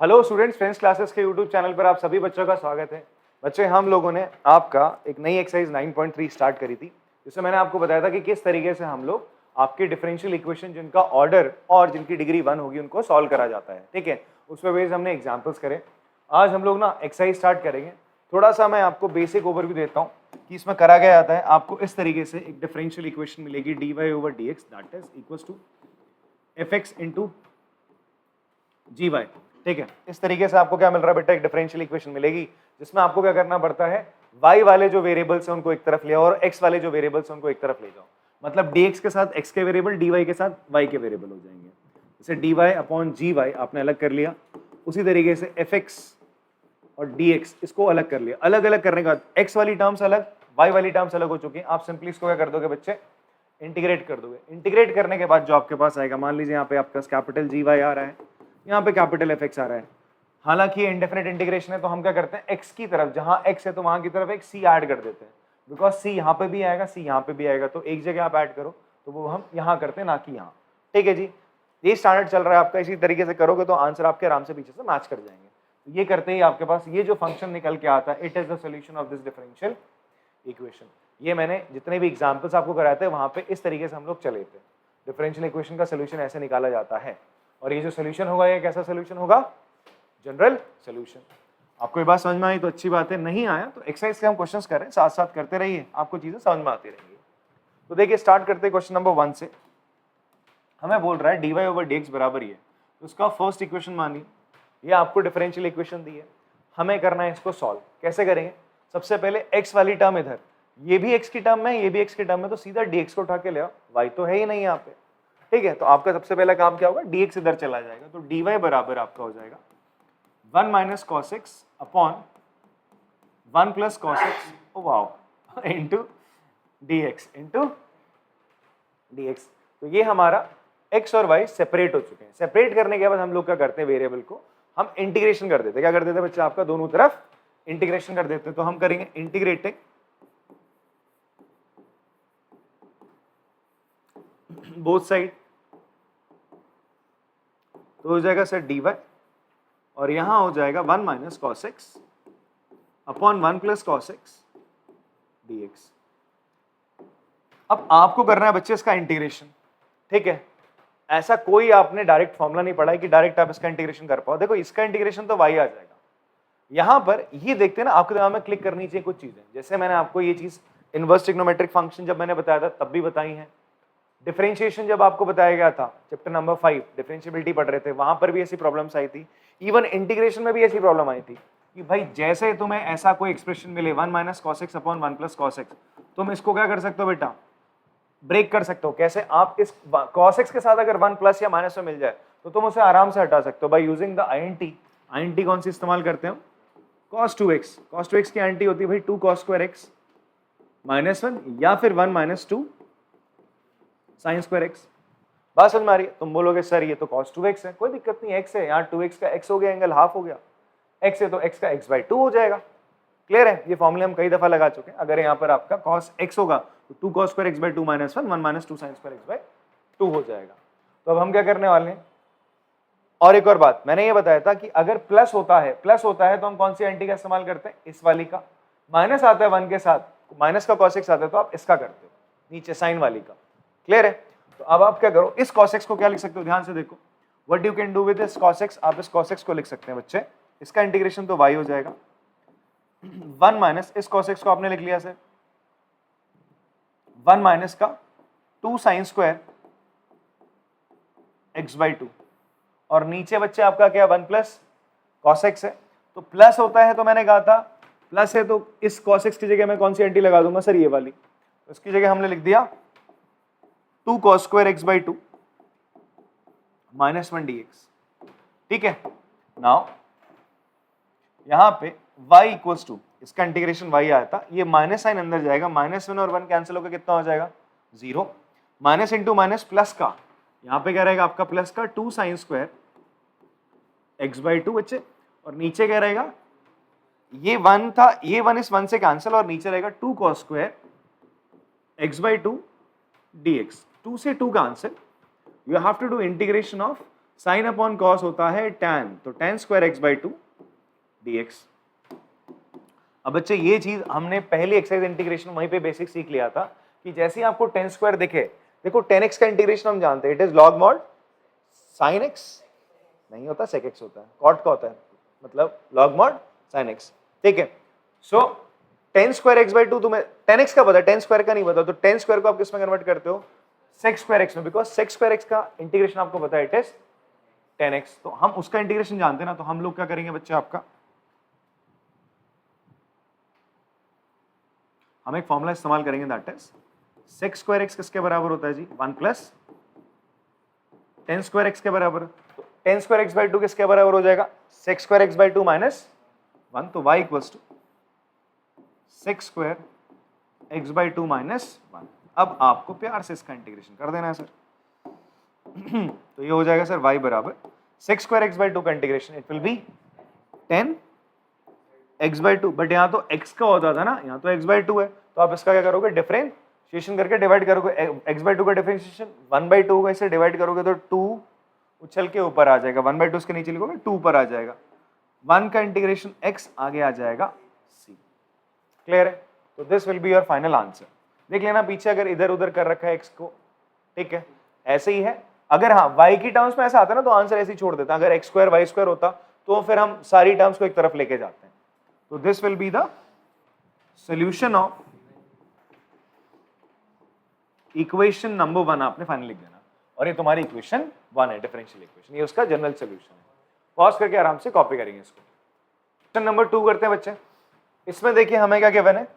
Hello students, friends classes के YouTube channel पर आप सभी बच्चों का स्वागत है। बच्चे, हम लोगों ने आपका एक नई एक्सरसाइज 9.3 स्टार्ट करी थी, जिसमें मैंने आपको बताया था कि किस तरीके से हम लोग आपके डिफरेंशियल इक्वेशन जिनका ऑर्डर और जिनकी डिग्री 1 होगी उनको सॉल्व करा जाता है। ठीक है, उस पर बेस्ड हमने एग्जाम्पल्स करे। आज हम लोग ना एक्सरसाइज स्टार्ट करेंगे। थोड़ा सा मैं आपको बेसिक ओवरव्यू देता हूँ कि इसमें करा गया जाता है। आपको इस तरीके से एक डिफरेंशियल इक्वेशन मिलेगी dy/dx that is equals to fx into g y. ठीक है, इस तरीके से आपको क्या मिल रहा है बेटा, एक डिफरेंशियल इक्वेशन मिलेगी जिसमें आपको क्या करना पड़ता है, y वाले जो वेरिएबल्स हैं उनको एक तरफ ले आओ और x वाले जो वेरिएबल्स हैं उनको एक तरफ ले जाओ। मतलब dx के साथ x के वेरिएबल, dy के साथ y के वेरिएबल हो जाएंगे। जैसे dy अपॉन जी वाई आपने अलग कर लिया, उसी तरीके से fx और dx इसको अलग कर लिया। अलग अलग करने के बाद x वाली टर्म्स अलग, y वाली टर्म्स अलग हो चुकी हैं। आप सिंपली इसको क्या कर दोगे बच्चे, इंटीग्रेट कर दोगे। इंटीग्रेट करने के बाद जो आपके पास आएगा, मान लीजिए यहाँ पे आपका कैपिटल जी वाई आ रहा है, यहाँ पे कैपिटल एफ एक्स आ रहा है। हालांकि ये इंडेफिनिट इंटीग्रेशन है, तो हम क्या करते हैं, x की तरफ जहां x है तो वहां की तरफ एक c ऐड कर देते हैं। बिकॉज c यहाँ पे भी आएगा, c यहाँ पे भी आएगा, तो एक जगह आप ऐड करो, तो वो हम यहाँ करते हैं, ना कि यहाँ। ठीक है जी, ये स्टैंडर्ड चल रहा है आपका। इसी तरीके से करोगे तो आंसर आपके आराम से पीछे से मैच कर जाएंगे। ये करते ही आपके पास ये जो फंक्शन निकल के आता है, it is the solution of this differential equation. ये मैंने जितने भी एग्जाम्पल्स आपको कराए थे वहां पे इस तरीके से हम लोग चले थे। डिफरेंशियल इक्वेशन का सोल्यूशन ऐसे निकाला जाता है, और ये जो सोल्यूशन होगा ये कैसा सोल्यूशन होगा, जनरल सोल्यूशन। आपको ये बात समझ में आई तो अच्छी बात है, नहीं आया तो एक्सरसाइज के हम क्वेश्चंस कर रहे हैं, साथ साथ करते रहिए, आपको चीजें समझ में आती रहेंगी। तो देखिए, स्टार्ट करते हैं क्वेश्चन नंबर 1 से। हमें बोल रहा है dy/dx बराबर ही है, तो उसका फर्स्ट इक्वेशन मानिए, ये आपको डिफरेंशियल इक्वेशन दी है, हमें करना है इसको सॉल्व। कैसे करेंगे, सबसे पहले x वाली टर्म इधर, ये भी x की टर्म है, ये भी x की टर्म है, तो सीधा dx को उठा के ले आओ, y तो है ही नहीं यहाँ पे। ठीक है, तो आपका सबसे पहला काम क्या होगा, dx इधर चला जाएगा, तो dy बराबर आपका हो जाएगा 1 minus cos x upon 1 plus cos x wow into dx। तो ये हमारा x और y सेपरेट हो चुके हैं। सेपरेट करने के बाद हम लोग क्या करते हैं, वेरिएबल को हम इंटीग्रेशन कर देते हैं। क्या कर देते हैं बच्चे, आपका दोनों तरफ इंटीग्रेशन कर देते हैं। तो हम करेंगे इंटीग्रेटिंग बोथ साइड, तो हो जाएगा सर dy, और यहां हो जाएगा 1 minus cos x upon 1 plus cos x dx। अब आपको करना है बच्चे इसका इंटीग्रेशन। ठीक है, ऐसा कोई आपने डायरेक्ट फॉर्मूला नहीं पढ़ा है कि डायरेक्ट आप इसका इंटीग्रेशन कर पाओ। देखो, इसका इंटीग्रेशन तो y आ जाएगा। यहां पर ये देखते हैं ना, आपके दिमाग में क्लिक करनी चाहिए कुछ चीजें। जैसे मैंने आपको ये चीज इनवर्स ट्रिग्नोमेट्रिक फंक्शन जब मैंने बताया था तब भी बताई है। डिफरेंशिएशन जब आपको बताया गया था चैप्टर नंबर 5 डिफरेंशिएबिलिटी पढ़ रहे थे, वहां पर भी ऐसी प्रॉब्लम्स आई थी। इवन इंटीग्रेशन में भी ऐसी प्रॉब्लम आई थी कि भाई जैसे तुम्हें ऐसा कोई एक्सप्रेशन मिले 1 minus cos x upon 1 plus cos x, तुम इसको क्या कर सकते हो बेटा, ब्रेक कर सकते हो। कैसे, आप इस cos x के साथ अगर 1 प्लस या माइनस में मिल जाए तो तुम उसे आराम से हटा सकते हो by using the INT। INT कौन सी इस्तेमाल करते हो, cos 2x। cos 2x की INT होती है भाई 2 cos स्क्वायर x माइनस 1 या फिर 1 माइनस 2 साइन स्क्वायर x। बात समझ में आ रही है। तुम बोलोगे सर ये तो cos 2x है, कोई दिक्कत नहीं, x है, यहाँ 2x का x हो गया, एंगल हाफ हो गया, x है तो x का x/2 हो जाएगा। क्लियर है, ये फॉर्मूले हम कई दफा लगा चुके हैं। अगर यहाँ पर आपका cos x होगा तो 2 cos square x/2 minus 1 1 minus 2 sine square x/2 हो जाएगा। तो अब हम क्या करने वाले हैं, और एक और बात मैंने ये बताया था कि अगर प्लस होता है तो हम कौन सी एंटी का इस्तेमाल करते हैं, इस वाली का। माइनस आता है 1 के साथ, माइनस का cos x आता है तो आप इसका करते हो, नीचे साइन वाली का। क्लियर है, तो अब आप क्या करो, इस cos x को क्या लिख सकते हो, ध्यान से देखो, what you can do with this cos x। आप इस cos x को लिख सकते हैं बच्चे, इसका इंटीग्रेशन तो y हो जाएगा 1 माइनस इस cos x को आपने लिख लिया सर 1 माइनस का 2 साइन स्क्वायर x/2, और नीचे बच्चे आपका क्या 1 प्लस cos x है। तो प्लस होता है तो मैंने कहा था प्लस है तो इस cos x की जगह मैं कौन सी एंटी लगा दूंगा सर, ये वाली। तो इसकी जगह हमने लिख दिया 2 cos square x/2 minus 1 dx। ठीक है, नाउ यहां पे y इक्वल्स टू, इसका इंटीग्रेशन y आया था, ये माइनस साइन अंदर जाएगा, माइनस 1 और 1 कैंसिल होकर कितना हो जाएगा 0, माइनस इंटू माइनस प्लस का, यहाँ पे क्या रहेगा आपका प्लस का 2 साइन स्क्वायर x/2 बच्चे, और नीचे क्या रहेगा, ये 1 था, ये 1 इस 1 से कैंसिल, और नीचे रहेगा 2 cos स्क्वायर x/2 dx। 2 से 2 का answer, you have to do integration of sine upon cos होता है tan, तो tan square x by two dx। अब बच्चे ये चीज हमने पहली एक्सरसाइज इंटीग्रेशन वहीं पे बेसिक सीख लिया था कि जैसे ही आपको tan स्क्वायर दिखे, देखो tan x का इंटीग्रेशन हम जानते हैं, it is log mod sin x नहीं होता sec x होता है, cot का होता है, मतलब log mod sin x, ठीक है। सो tan square x by to, तुम्हें tan x का पता है, tan स्क्वायर का नहीं पता, तो tan स्क्वायर को आप किस में कन्वर्ट करते हो, sec स्क्वायर x में, बिकॉज sec स्क्वायर x का इंटीग्रेशन आपको पता है इट इज tan x, तो हम उसका इंटीग्रेशन जानते हैं ना, तो हम लोग क्या करेंगे बच्चे, आपका हम एक फॉर्मूला इस्तेमाल करेंगे, that is sec square x किसके बराबर होता है जी, 1 प्लस tan स्क्वायर x के बराबर, तो tan square x by two किसके बराबर हो जाएगा, sec square x by two minus 1, तो y equals to sec square x by two minus 1। अब आपको प्यार से इसका इंटीग्रेशन कर देना है सर। तो ये हो जाएगा सर y बराबर sec square x by two का integration, it will be 10 x by two, but यहाँ तो x का होता था ना, यहाँ तो x बाई टू है, तो आप इसका क्या करोगे, डिफरेंशिएशन करके डिवाइड करोगे, x बाई टू का डिफरेंशिएशन 1 बाई टू का इसे डिवाइड करोगे तो 2 उछल के ऊपर आ जाएगा, 1 बाई टू इसके नीचे लिखोगे 2 ऊपर आ जाएगा, 1 का इंटीग्रेशन x आगे आ जाएगा c। क्लियर है? तो this will be your final answer. देख लेना पीछे अगर इधर उधर कर रखा है x को, ठीक है, ऐसे ही है। अगर हाँ y की टर्म्स में ऐसा आता है ना, तो आंसर ऐसे ही छोड़ देता। अगर x स्क्वायर y स्क्वायर होता तो फिर हम सारी टर्म्स को एक तरफ लेके जाते हैं। तो this will be the solution of equation number 1, आपने फाइनल लिख देना, और ये तुम्हारी इक्वेशन 1 है, डिफरेंशियल इक्वेशन, ये उसका जनरल सोल्यूशन है। पॉज करके आराम से कॉपी करेंगे इसको। क्वेश्चन नंबर 2 करते हैं बच्चे। इसमें देखिए हमें क्या गिवन है,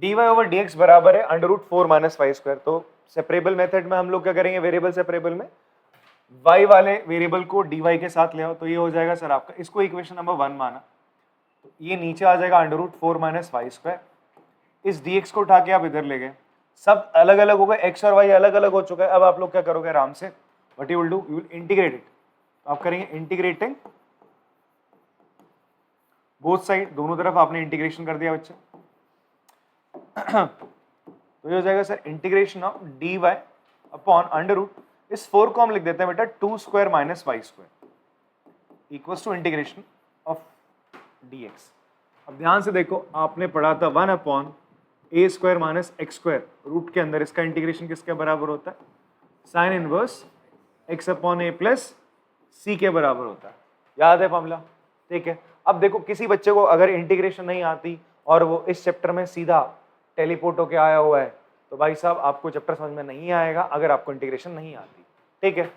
dy ओवर dx बराबर है under root 4 minus y square. तो सेपरेबल मेथड में हम लोग क्या करेंगे, वेरिएबल सेपरेबल में y वाले वेरिएबल को dy के साथ ले आओ, तो ये हो जाएगा सर आपका, इसको इक्वेशन नंबर 1 माना, तो ये नीचे आ जाएगा under root 4 minus y square. इस dx को उठा के आप इधर ले गए, सब अलग अलग हो गए, x और y अलग अलग हो चुका है। अब आप लोग क्या करोगे आराम से, what you will do, you will integrate it. तो आप करेंगे इंटीग्रेटिंग बोथ साइड, दोनों तरफ आपने इंटीग्रेशन कर दिया बच्चे। तो ये हो जाएगा sir integration of dy upon under root, इस 4 को हम लिख देते हैं बेटा 2 square minus y square equals to integration of dx। अब ध्यान से देखो, आपने पढ़ा था 1 upon a square minus x square root के अंदर, इसका इंटीग्रेशन किसके बराबर होता है, sine inverse x upon a plus c के बराबर होता है। याद है फॉर्मूला? ठीक है। अब देखो किसी बच्चे को अगर इंटीग्रेशन नहीं आती और वो इस चैप्टर में सीधा टेलीपोर्ट होके आया हुआ है, तो भाई साहब आपको चैप्टर समझ में नहीं आएगा अगर आपको इंटीग्रेशन नहीं आती। ठीक है,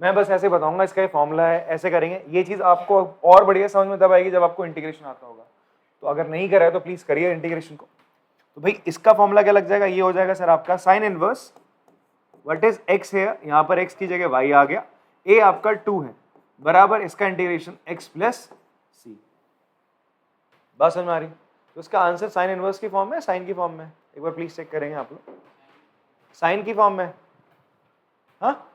मैं बस ऐसे बताऊंगा, इसका ये फॉर्मूला है, ऐसे करेंगे। ये चीज़ आपको और बढ़िया समझ में तब आएगी जब आपको इंटीग्रेशन आता होगा। तो अगर नहीं करा है तो प्लीज़ करिए इंटीग्रेशन को। तो भाई इसका फॉर्मूला क्या लग जाएगा, ये हो जाएगा सर आपका sine inverse what is x है, यहाँ पर x की जगह y आ गया, a आपका 2 है बराबर इसका इंटीग्रेशन x प्लस सी। बात समझ में आ रही? तो इसका आंसर साइन इनवर्स की फॉर्म में, साइन की फॉर्म में, एक बार प्लीज चेक करेंगे आप लोग, साइन की फॉर्म में। हाँ,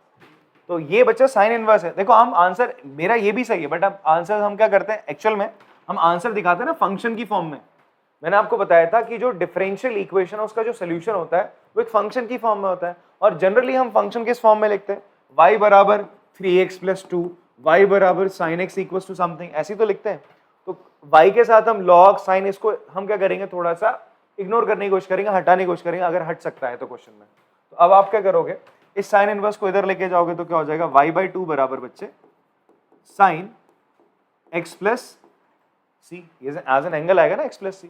तो ये बच्चा साइन इनवर्स है। देखो हम आंसर, मेरा ये भी सही है, बट अब आंसर हम क्या करते हैं, एक्चुअल में हम आंसर दिखाते हैं ना फंक्शन की फॉर्म में। मैंने आपको बताया था कि जो डिफरेंशियल इक्वेशन है उसका जो सोल्यूशन होता है वो एक फंक्शन की फॉर्म में होता है, और जनरली हम फंक्शन किस फॉर्म में लिखते हैं, y बराबर 3x प्लस 2, y बराबर sin x equals to something, ऐसी तो लिखते हैं। तो y के साथ हम log sin, इसको हम क्या करेंगे, थोड़ा सा इग्नोर करने की कोशिश करेंगे, हटाने की कोशिश करेंगे अगर हट सकता है तो क्वेश्चन में। तो अब आप क्या करोगे, इस साइन इनवर्स को इधर लेके जाओगे तो क्या हो जाएगा, y/2 बराबर बच्चे sin x प्लस सी, ये एज एन एंगल आएगा ना x प्लस सी।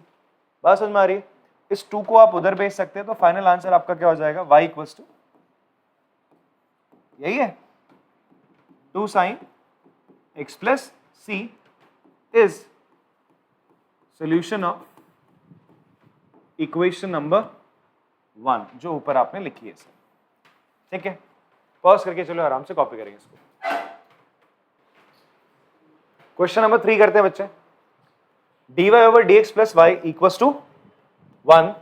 बात समझ में आ रही है? इस 2 को आप उधर भेज सकते हैं, तो फाइनल आंसर आपका क्या हो जाएगा, y इक्वल्स टू, यही है 2 sin x plus c is solution of equation number 1 जो ऊपर आपने लिखी है। ठीक है, पॉज करके चलो आराम से कॉपी करेंगे इसको। क्वेश्चन नंबर 3 करते हैं बच्चे। dy over dx plus y equals to 1।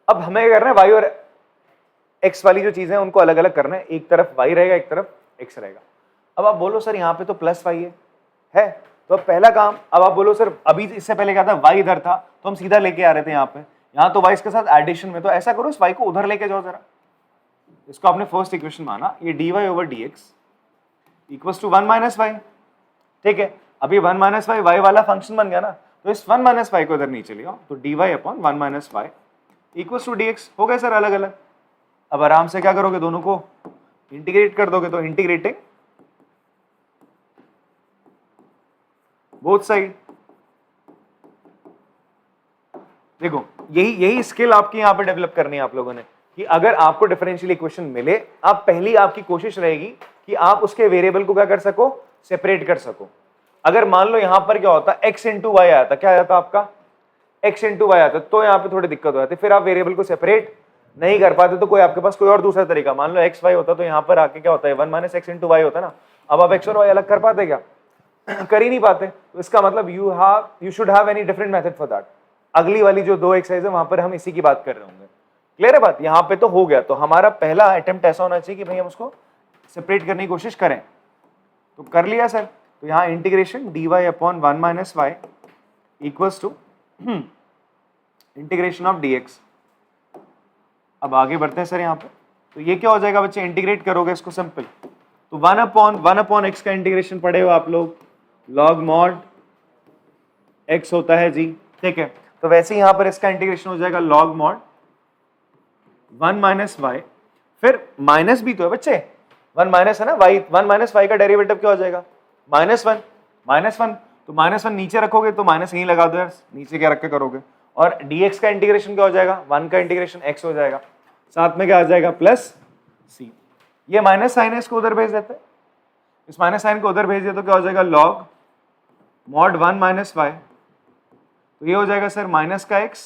अब हमें क्या करना है, y और x वाली जो चीजें हैं उनको अलग अलग करना है, एक तरफ y रहेगा एक तरफ x रहेगा। अब आप बोलो सर यहाँ पे तो प्लस y है, तो अब पहला काम, अब आप बोलो सर अभी इससे पहले क्या था, y इधर था तो हम सीधा लेके आ रहे थे यहाँ पे, यहाँ तो y इसके साथ एडिशन में, तो ऐसा करो इस y को उधर लेके जाओ जरा, इसको आपने फर्स्ट इक्वेशन माना, ये dy over dx equals to 1 minus y. ठीक है, अभी 1 माइनस वाई वाई वाला फंक्शन बन गया ना, तो इस 1 माइनस वाई को इधर नीचे ले आओ, तो dy upon 1 minus y equals to dx हो गए सर अलग अलग। अब आराम से क्या करोगे, दोनों को इंटीग्रेट कर दोगे, तो इंटीग्रेटिंग बोथ साइड। देखो यही स्किल आपकी यहां पे डेवलप करनी है आप लोगों ने, कि अगर आपको डिफरेंशियल इक्वेशन मिले, आप पहली आपकी कोशिश रहेगी कि आप उसके वेरिएबल को क्या कर सको, सेपरेट कर सको। अगर मान लो यहां पर क्या होता, x इंटू वाई आया था, क्या आया था आपका, x इंटू वाई आता, तो यहाँ पे थोड़ी दिक्कत हो जाती, फिर आप वेरिएबल को सेपरेट नहीं कर पाते, तो कोई आपके पास कोई और दूसरा तरीका, मान लो एक्स वाई होता, तो यहाँ पर आके क्या होता है 1 माइनस एक्स इंटू वाई होता ना। अब आप एक्स और वाई अलग कर पाते क्या, कर ही नहीं पाते, तो इसका मतलब you should have any different method for that. अगली वाली जो 2 एक्सरसाइज है वहां पर हम इसी की बात कर रहे होंगे। क्लियर है बात, यहाँ पे तो हो गया, तो हमारा पहला अटेम्प्ट ऐसा होना चाहिए कि भाई हम उसको सेपरेट करने की कोशिश करें, तो कर लिया सर। तो यहाँ integration dy upon 1 minus y equals to integration of dx। अब आगे बढ़ते हैं सर यहाँ पे, तो ये क्या हो जाएगा बच्चे, इंटीग्रेट करोगे इसको सिंपल, तो 1 अपॉन x का इंटीग्रेशन पढ़े हो आप लोग, लॉग मॉड x होता है जी। ठीक है, तो वैसे ही यहां पर इसका इंटीग्रेशन हो जाएगा लॉग मॉड 1 माइनस वाई, फिर माइनस भी तो है बच्चे, 1 माइनस है ना वाई, 1 माइनस वाई का डेरिवेटिव क्या हो जाएगा, -1, -1, तो -1 नीचे रखोगे तो माइनस यहीं लगा दो यार, नीचे क्या रख के करोगे, और dx का इंटीग्रेशन क्या हो जाएगा, 1 का इंटीग्रेशन x हो जाएगा, साथ में क्या आ जाएगा प्लस c। ये माइनस साइन है, इसको उधर भेज देते हैं, इस माइनस साइन को उधर भेज दिया तो क्या हो जाएगा लॉग मॉड 1 माइनस वाई, तो ये हो जाएगा सर माइनस का x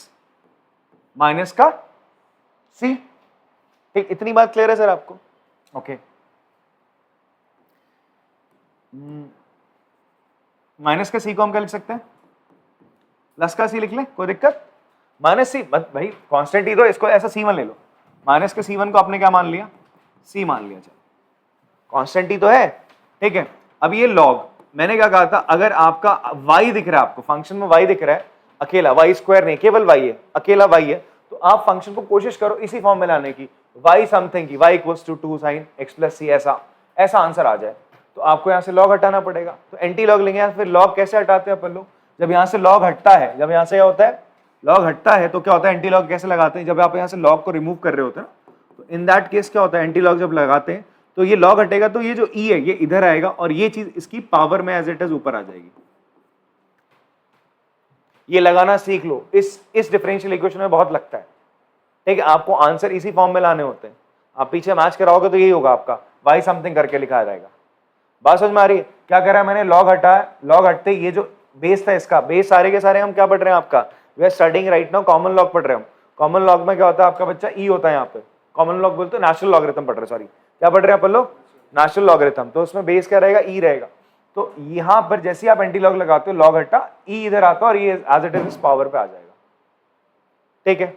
माइनस का c। ठीक, इतनी बात क्लियर है सर आपको, ओके। माइनस का c को हम क्या लिख सकते हैं, प्लस का c लिख लें, कोई दिक्कत, माइनस c मत भाई, कांस्टेंट ही तो, इसको ऐसा c1 ले लो, माइनस के c1 को आपने क्या मान लिया, c मान लिया, चलो कांस्टेंट ही तो है। ठीक है, अब ये लॉग, मैंने क्या कहा था, अगर आपका y दिख रहा है, आपको फंक्शन में y दिख रहा है अकेला, y स्क्वायर नहीं, केवल y है, अकेला y है, तो आप फंक्शन को कोशिश करो इसी फॉर्म में लाने की, y समथिंग की, y equals to 2 sin x plus c, ऐसा आंसर आ जाए, तो आपको यहाँ से लॉग हटाना पड़ेगा, तो एंटी लॉग लेंगे। फिर लॉग कैसे हटाते हैं अपन लोग, जब यहाँ से लॉग हटता है, जब यहाँ से क्या होता है लॉग हटता है, तो क्या होता है एंटी लॉग कैसे लगाते हैं, जब आप यहाँ से लॉग को रिमूव कर रहे होते हैं, तो इन दैट केस क्या होता है, एंटी लॉग जब लगाते हैं तो ये लॉग हटेगा, तो ये जो e है ये इधर आएगा, और ये चीज इसकी पावर में एज इट इज ऊपर आ जाएगी। ये लगाना सीख लो, इस डिफरेंशियल इक्वेशन में बहुत लगता है। ठीक है, आपको आंसर इसी फॉर्म में लाने होते हैं, आप पीछे मैच कराओगे तो यही होगा आपका, y समथिंग करके लिखा जाएगा। बात समझ में आ रही है, क्या करा मैंने, लॉग हटाया, लॉग हटते ये जो बेस था, इसका बेस सारे के सारे हम क्या पढ़ रहे हैं, आपका we are studying right now common log पढ़ रहे हम। कॉमन लॉग में क्या होता है आपका बच्चा, ई होता है, यहाँ पे कॉमन लॉग बोलते हैं, नेचुरल लॉगरिथम पढ़ रहे, सॉरी क्या पढ़ रहे हैं अपन लोग, नेचुरल लॉगरिथम, तो उसमें बेस क्या रहेगा, ई रहेगा। तो यहाँ पर जैसे ही आप एंटी लॉग लगाते हो, लॉग हटा, ई इधर आता है और ये एज इट इज पावर पे आ जाएगा। ठीक है,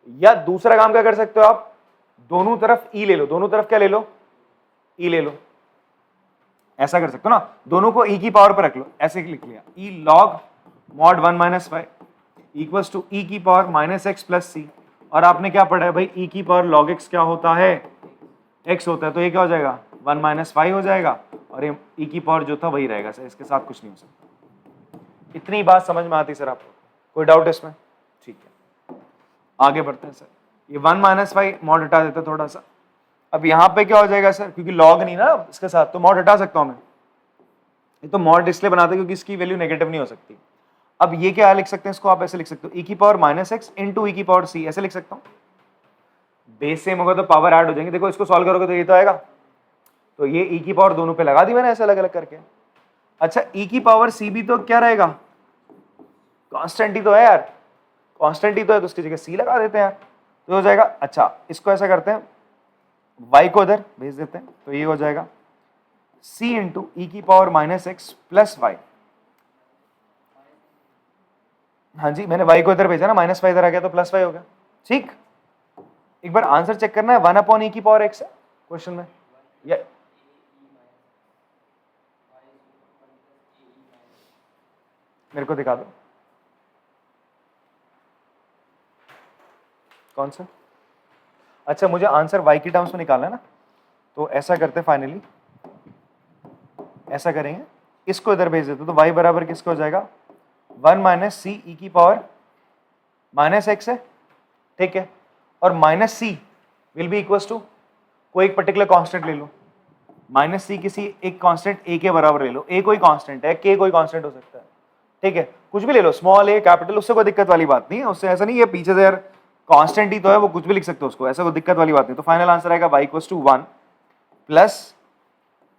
या दूसरा काम क्या कर सकते हो आप, दोनों तरफ ई ले लो, दोनों तरफ क्या ले लो, ई ले लो, ऐसा कर सकते हो ना, दोनों को ई की पावर पर रख लो, ऐसे लिख लिया, e log mod 1 minus y equals to e की power minus x plus c, और आपने क्या पढ़ा है भाई, ई की पावर लॉग एक्स क्या होता है, एक्स होता है, तो ये क्या हो जाएगा 1 माइनस वाई हो जाएगा, और ये ई की पावर जो था वही रहेगा सर, इसके साथ कुछ नहीं हो सकता। इतनी बात समझ में आती सर आपको, कोई डाउट इसमें, ठीक है आगे बढ़ते हैं सर। ये 1 माइनस वाई मॉड हटा देते थोड़ा सा, अब यहाँ पे क्या हो जाएगा सर, क्योंकि लॉग नहीं ना इसके साथ, तो मॉड हटा सकता हूं मैं, ये तो मॉड इसलिए बनाते क्योंकि इसकी वैल्यू नेगेटिव नहीं हो सकती। अब ये क्या लिख सकते हैं, इसको आप ऐसे लिख सकते हो, ई की power minus x into e की पावर सी, ऐसे लिख सकता हूँ, बेस सेम होगा तो पावर ऐड हो जाएंगे, देखो इसको सॉल्व करोगे तो ये तो आएगा, तो ये ई की पावर दोनों पे लगा दी मैंने ऐसे अलग अलग करके। अच्छा ई की पावर सी भी तो क्या रहेगा, कांस्टेंट ही तो है यार, कांस्टेंट ही तो है, तो उसकी जगह सी लगा देते हैं यार, तो हो जाएगा। अच्छा इसको ऐसा करते हैं, y को इधर भेज देते हैं, तो ये हो जाएगा c इंटू ई की power minus x plus y. हाँ जी, मैंने y को इधर भेजा ना, माइनस वाई इधर आ गया तो प्लस वाई हो गया। ठीक, एक बार आंसर चेक करना है, 1 अपॉन ई की पावर एक्स है क्वेश्चन में, या मेरे को दिखा दो कौन सा, अच्छा मुझे आंसर y की टर्म्स में निकालना है ना, तो ऐसा करते फाइनली, ऐसा करेंगे, इसको इधर भेज देते, तो y बराबर किसको हो जाएगा 1 माइनस सी ई की पावर माइनस एक्स है, ठीक है, और minus c will be equal to, कोई एक पर्टिकुलर कांस्टेंट ले लो, माइनस सी किसी एक कांस्टेंट a के बराबर ले लो, a कोई कांस्टेंट है, k कोई कांस्टेंट हो सकता है, ठीक है, कुछ भी ले लो, स्मॉल a कैपिटल, उससे कोई दिक्कत वाली बात नहीं है, उससे ऐसा नहीं है पीछे से यार कांस्टेंट ही तो है, वो कुछ भी लिख सकते हो उसको, ऐसा कोई दिक्कत वाली बात नहीं। तो फाइनल आंसर आएगा y equal to 1 plus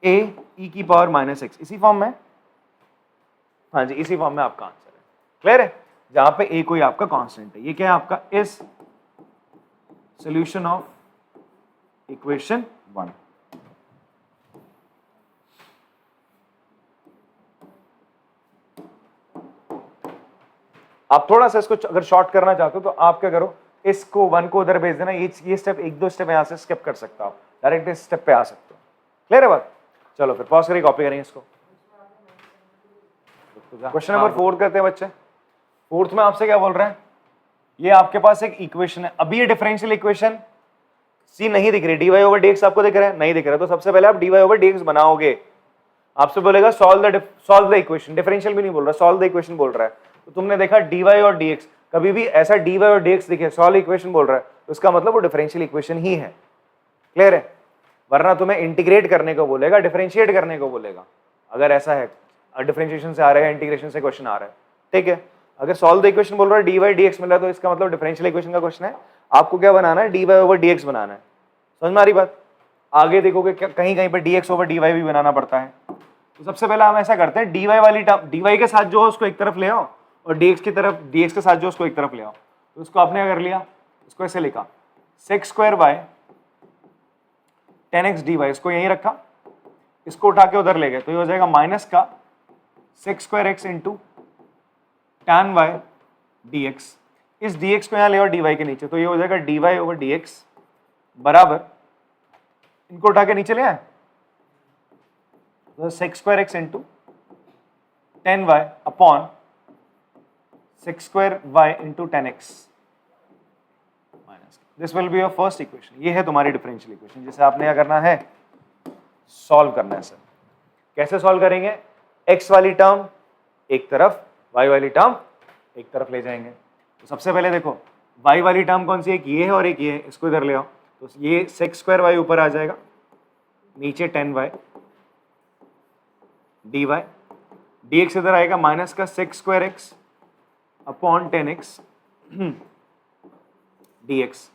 a e की पावर माइनस एक्स, इसी फॉर्म में, हाँ जी इसी फॉर्म में आपका आंसर है, क्लियर है, जहां पे a कोई आपका कांस्टेंट है। ये क्या है आपका इज सॉल्यूशन ऑफ इक्वेशन 1। आप थोड़ा सा इसको अगर शॉर्ट करना चाहते हो तो आप क्या करो, इसको 1 को उधर भेज देना, ये स्टेप एक दो स्टेप यहां से स्किप कर सकते हो, आप डायरेक्ट इस स्टेप पे आ सकते हो, क्लियर है बात। चलो फिर पॉज करके कॉपी करेंगे इसको। क्वेश्चन नंबर 4 करते हैं बच्चे। फोर्थ में आपसे क्या बोल रहे हैं, ये आपके पास एक इक्वेशन है, अभी ये डिफरेंशियल इक्वेशन सी नहीं दिख रही, dy ओवर dx आपको दिख रहा है, नहीं दिख रहा, तो सबसे पहले आप dy ओवर dx बनाओगे, आपसे बोलेगा सॉल्व द इक्वेशन, डिफरेंशियल भी नहीं बोल रहा, सॉल्व द इक्वेशन बोल रहा है, तो तुमने देखा dy और dx, कभी भी ऐसा dy और dx दिखे सॉल्व इक्वेशन बोल रहा है, तो इसका मतलब वो डिफरेंशियल इक्वेशन ही है, क्लियर है, वरना तुम्हें इंटीग्रेट करने को बोलेगा, डिफरेंशिएट करने को बोलेगा, अगर ऐसा है डिफरेंशिएशन से आ रहा है, इंटीग्रेशन से क्वेश्चन आ रहा है, ठीक है। अगर सॉल्व द इक्वेशन बोल रहा है dy dx मिल रहा है, तो इसका मतलब डिफरेंशियल इक्वेशन का क्वेश्चन है, आपको क्या बनाना है, dy ओवर dx बनाना है, समझ में आ रही बात। आगे देखोगे कहीं कहीं पे dx ओवर dy भी बनाना पड़ता है, तो सबसे पहले हम ऐसा करते हैं, dy वाली टर्म dy के साथ जो हो उसको एक तरफ ले आओ, और dx की तरफ dx के साथ जो उसको एक तरफ ले आओ, तो इसको आपने क्या कर लिया, इसको ऐसे लिखा sec square y 10x dy, इसको यहीं रखा, इसको उठा के उधर ले गए, तो ये हो जाएगा माइनस का sec square x into tan y dx, इस dx को यहाँ ले और dy के नीचे, तो ये हो जाएगा dy ओवर dx बराबर, इनको उठा के नीचे ले आए, तो sec square x into tan y upon sec square y into tan x minus, this will be your first equation. ये है तुम्हारी डिफरेंशियल इक्वेशन, जिसे आपने क्या करना है, सॉल्व करना है। सर कैसे सॉल्व करेंगे, x वाली टर्म एक तरफ, y वाली टर्म एक तरफ ले जाएंगे, तो सबसे पहले देखो y वाली टर्म कौन सी है, एक ये है और एक ये है, इसको इधर ले आओ, तो ये sec स्क्वायर y ऊपर आ जाएगा, नीचे tan y dy, dx इधर आएगा माइनस का sec square x upon 10x dx।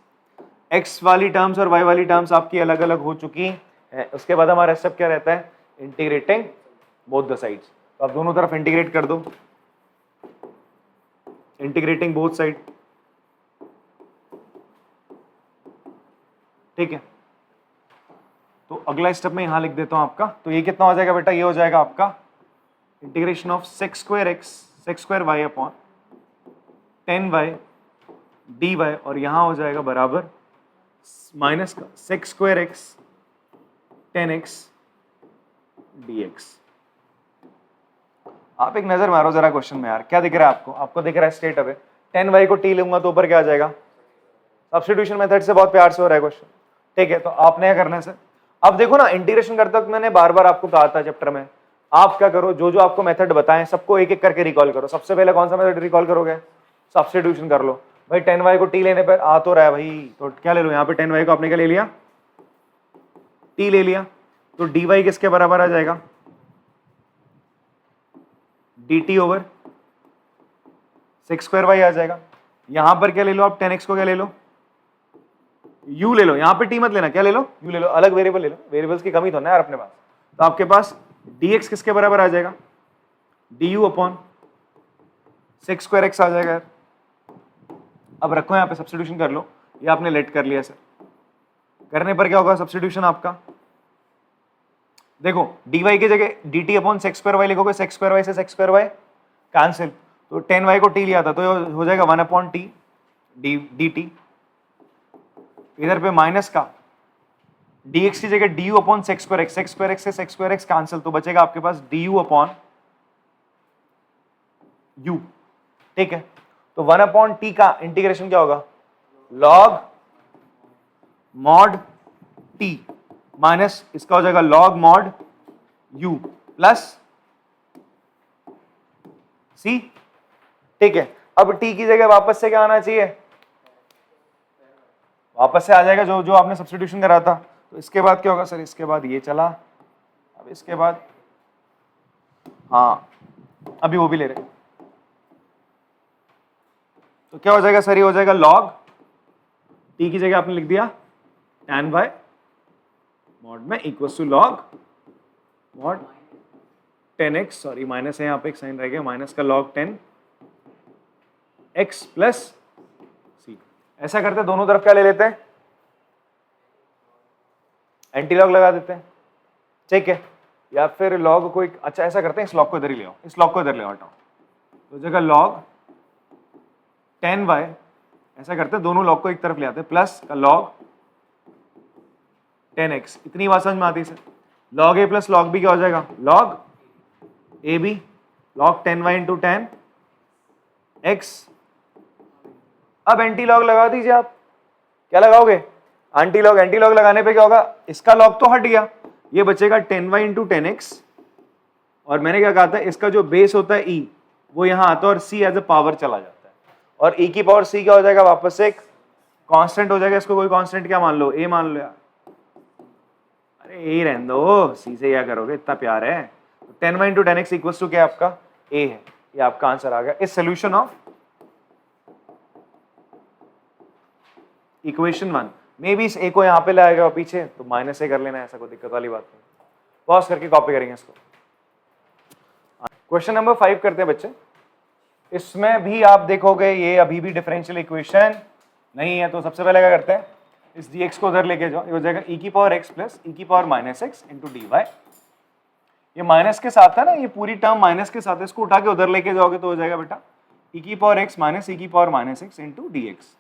x वाली टर्म्स और y वाली टर्म्स आपकी अलग अलग हो चुकी है, उसके बाद हमारा स्टेप क्या रहता है, इंटीग्रेटिंग बोथ द साइड्स, तो आप दोनों तरफ इंटीग्रेट कर दो, इंटीग्रेटिंग बोथ साइड, ठीक है। तो अगला स्टेप में यहां लिख देता हूं आपका, तो ये कितना हो जाएगा बेटा, ये हो जाएगा आपका integration of sec square x sec square y upon 10y dy, और यहां हो जाएगा बराबर माइनस का sec square x 10x dx। आप एक नजर मारो जरा क्वेश्चन में यार, क्या दिख रहा है आपको, आपको दिख रहा है स्टेट अवे, 10y को t लूंगा तो ऊपर क्या आ जाएगा, सब्स्टिट्यूशन मेथड से बहुत प्यार से हो रहा है क्वेश्चन, ठीक है। तो आपने क्या करना है सर, अब देखो ना इंटीग्रेशन करते वक्त मैंने बार बार आपको कहा था चैप्टर में, आप क्या करो, जो जो आपको मेथड बताएं सबको एक एक करके रिकॉल करो। सबसे पहले कौन सा मेथड रिकॉल करोगे, सब्स्टिट्यूशन कर लो भाई, 10y को t लेने पर आ तो रहा है भाई, तो क्या ले लो, यहाँ पे 10y को आपने क्या ले लिया, t ले लिया, तो dy किसके बराबर आ जाएगा, dt over sec square y आ जाएगा। यहां पर क्या ले लो आप, 10x को क्या ले लो, u ले लो, यहां पे t मत लेना, क्या ले लो, u ले लो, अलग वेरिएबल ले लो, वेरिएबल्स की कमी तो ना यार अपने पास, तो आपके पास dx किसके बराबर आ जाएगा, du upon sec square x आ जाएगा यार। अब रखो यहाँ पे सब्स्टिट्यूशन कर लो, ये आपने लेट कर लिया सर, करने पर क्या होगा सब्स्टिट्यूशन आपका, देखो dy की जगह dt upon sec square y लिखोगे, sec स्क्वायर y से sec स्क्वायर y कैंसिल, तो 10y को t लिया था तो हो जाएगा 1 अपॉन t dt, इधर पे माइनस का dx की जगह du upon sec square x, sec square x से sec स्क्वायर x कैंसिल, तो बचेगा आपके पास du अपॉन u, ठीक है। तो 1 अपॉन t का इंटीग्रेशन क्या होगा, log मॉड टी माइनस इसका हो जाएगा लॉग मॉड यू प्लस सी। ठीक है, अब टी की जगह वापस से क्या आना चाहिए, वापस से आ जाएगा जो जो आपने सब्स्टिट्यूशन करा था। तो इसके बाद क्या होगा सर, इसके बाद ये चला, अब इसके बाद हाँ अभी वो भी ले रहे, तो क्या हो जाएगा सर, ये हो जाएगा लॉग टी की जगह आपने लिख दिया tan y मॉड में equal to log mod 10x, sorry minus है यहाँ पे एक साइन रह गया, माइनस का लॉग 10x प्लस सी। ऐसा करते हैं दोनों तरफ क्या ले लेते हैं, एंटी लॉग लगा देते हैं, ठीक है, या फिर लॉग को एक, अच्छा ऐसा करते हैं इस लॉग को इधर ही ले आओ, इस लॉग को इधर ले आओ हटाओ, तो जगह लॉग 10y, ऐसा करते हैं दोनों लॉग को एक तरफ ले आते हैं, प्लस का लॉग 10x, इतनी बात समझ में आती है sir. Log a plus log b क्या हो जाएगा, log a b, log 10y into 10x। अब एंटी लॉग लगा दीजिए आप, क्या लगाओगे, एंटी लॉग, एंटी लॉग लगाने पे क्या होगा, इसका लॉग तो हट गया, ये बचेगा 10y इंटू 10x, और मैंने क्या कहा था इसका जो बेस होता है e वो यहां आता है और c एज ए पावर चला जाता है, और e की पावर c क्या हो जाएगा, वापस से एक कांस्टेंट हो जाएगा, इसको कोई कांस्टेंट क्या मान लो, a मान लो यार, अरे यही रहने दो, c से क्या करोगे, इतना प्यार है। 10y into 10x equals to क्या आपका a है, ये आपका आंसर आ गया इस solution of equation 1। May be इस a को यहाँ पे लाएगा पीछे तो माइनस a कर लेना, ऐसा कोई दिक्कत वाली बात नहीं, पॉज करके कॉपी करेंगे इसको। क्वेश्चन नंबर 5 करते हैं बच्चे, इसमें भी आप देखोगे ये अभी भी डिफरेंशियल इक्वेशन नहीं है, तो सबसे पहले क्या करते हैं, इस dx को उधर लेके जाओ, ये हो जाएगा e की पावर x प्लस e की power minus x into d y. ये माइनस के साथ है ना, ये पूरी टर्म माइनस के साथ है, इसको उठा के उधर लेके जाओगे तो हो जाएगा बेटा e की पावर x माइनस e की power minus x into d x.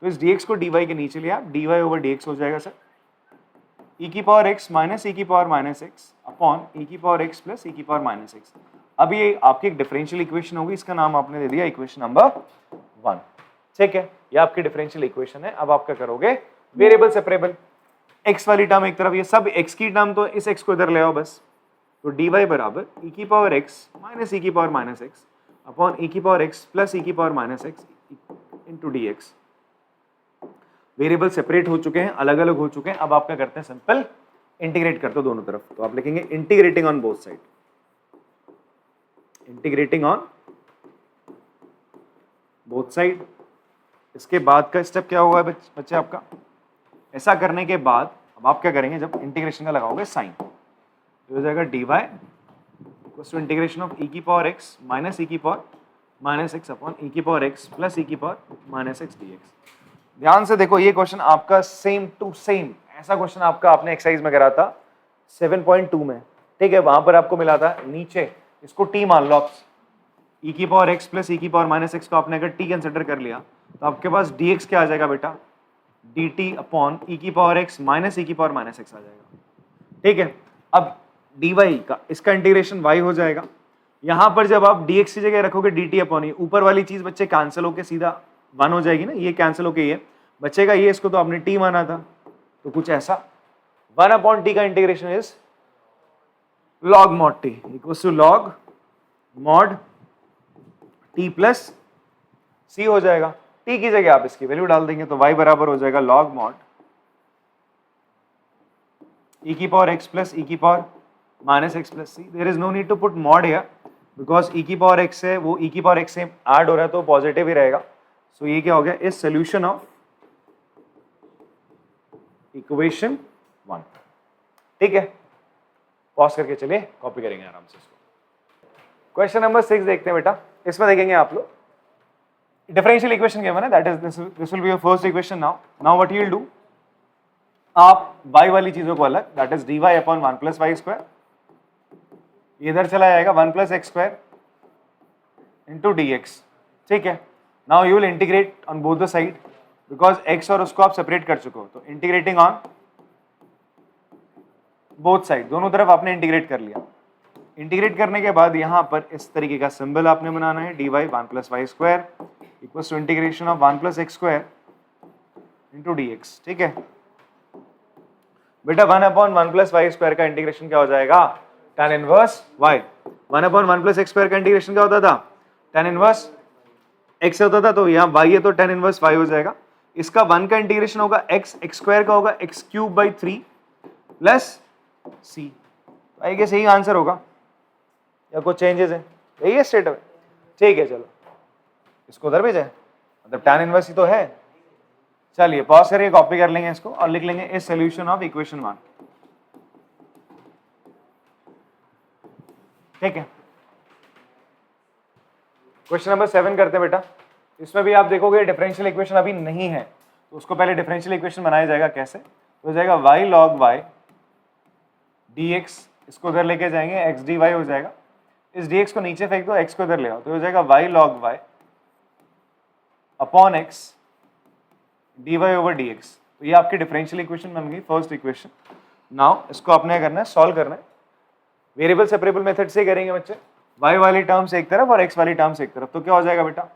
तो इस dx को dy के नीचे लिया, dy ओवर dx हो जाएगा सर e की पावर x माइनस e की power minus x upon e की पावर x प्लस e की पावर माइनस एक्स। अब ये आपकी एक डिफरेंशियल इक्वेशन होगी, इसका नाम आपने दे दिया इक्वेशन नंबर 1, ठीक है, ये आपकी डिफरेंशियल इक्वेशन है। अब आप क्या करोगे, वेरिएबल सेपरेबल, x वाली टर्म एक तरफ, ये सब x की टर्म, तो इस x को इधर ले आओ बस, तो dy बराबर e की पावर x माइनस e की power minus x upon e की पावर x प्लस e की power minus x into d x. Variable separate हो चुके हैं, अलग अलग हो चुके हैं, अब आप क्या करते हैं, सिंपल इंटीग्रेट करते हो दोनों तरफ, तो आप लिखेंगे integrating on both side, integrating on both side. इसके बाद का स्टेप क्या होगा बच्चे आपका, ऐसा करने के बाद अब आप क्या करेंगे, जब इंटीग्रेशन का लगाओगे साइन, हो जाएगा dy equals to integration of e की पावर x माइनस e की power minus x upon e की पावर x प्लस e की पावर माइनस एक्स dx। ध्यान से देखो, ये क्वेश्चन आपका सेम टू सेम ऐसा क्वेश्चन आपका आपने एक्सरसाइज में करा था 7.2 में, ठीक है, वहां पर आपको मिला था नीचे, इसको t मान लो आप, e की पावर x प्लस e की पावर माइनस एक्स को आपने अगर t कंसिडर कर लिया तो आपके पास dx क्या आ जाएगा बेटा, dt अपॉन e की पावर x माइनस e की पावर माइनस एक्स आ जाएगा, ठीक है। अब dy का इसका इंटीग्रेशन y हो जाएगा, यहां पर जब आप dx की जगह रखोगे dt अपॉन, ये ऊपर वाली चीज बच्चे कैंसिल होके सीधा 1 हो जाएगी ना, ये कैंसिल होके ये बचेगा, ये इसको तो आपने t माना था, तो कुछ ऐसा 1 अपॉन t का integration is log mod t equals to log mod t plus c हो जाएगा। t की जगह आप इसकी वैल्यू डाल देंगे तो y बराबर हो जाएगा log mod e की पावर x प्लस e की power minus x plus c. There is no need to put mod here because e की पावर x है वो e की पावर x से ऐड हो रहा है तो पॉजिटिव ही रहेगा। सो ये क्या हो गया, इस सोल्यूशन ऑफ इक्वेशन 1, ठीक है। पॉज करके चलिए कॉपी करेंगे आराम से इसको। क्वेश्चन नंबर 6 देखते हैं बेटा, इसमें देखेंगे आप लोग डिफरेंशियल इक्वेशन गिवन है, that is this will be your first equation. Now what you will do, आप y वाली चीजों को अलग, दैट इज dy upon 1 plus y square, इधर चला जाएगा 1 plus x square into d x, ठीक है। Now you will integrate on both the side because x और उसको आप सेपरेट कर चुके हो, तो इंटीग्रेटिंग ऑन बोथ साइड, दोनों तरफ आपने इंटीग्रेट कर लिया। इंटीग्रेट करने के बाद यहां पर इस तरीके का सिंबल आपने बनाना है, dy 1 plus y square equals to integration of 1 plus x square into d x, ठीक है। बेटा 1/1 प्लस वाई स्क्वायर का इंटीग्रेशन क्या हो जाएगा, tan inverse y। 1/1 plus x square का इंटीग्रेशन क्या होता था, tan इनवर्स x होता था, तो यहाँ y है तो tan इनवर्स y हो जाएगा। इसका 1 का इंटीग्रेशन होगा x, x स्क्वायर का होगा x cube by 3 plus c। I guess यही आंसर होगा या कुछ चेंजेस है, यही है स्टेटमेंट। ठीक है चलो इसको उधर भी जाए, मतलब tan इनवर्स ही तो है। चलिए पॉज करके कॉपी कर लेंगे इसको और लिख लेंगे इस सॉल्यूशन ऑफ इक्वेशन 1। ठीक है, क्वेश्चन नंबर 7 करते हैं बेटा। इसमें भी आप देखोगे डिफरेंशियल इक्वेशन अभी नहीं है, तो उसको पहले डिफरेंशियल इक्वेशन बनाया जाएगा कैसे, तो हो जाएगा y log y dx, इसको उधर लेके जाएंगे x dy हो जाएगा। इस dx को नीचे फेंक दो, x को इधर ले आओ, तो हो जाएगा y log y upon x dy over dx। तो ये आपकी डिफरेंशियल इक्वेशन बन गई, फर्स्ट इक्वेशन। नाउ इसको आपने करना है, सॉल्व करना है, वेरिएबल सेपरेबल मेथड से करेंगे बच्चे, y वाली टर्म्स एक तरफ और x वाली टर्म्स एक तरफ। तो क्या हो जाएगा बेटा,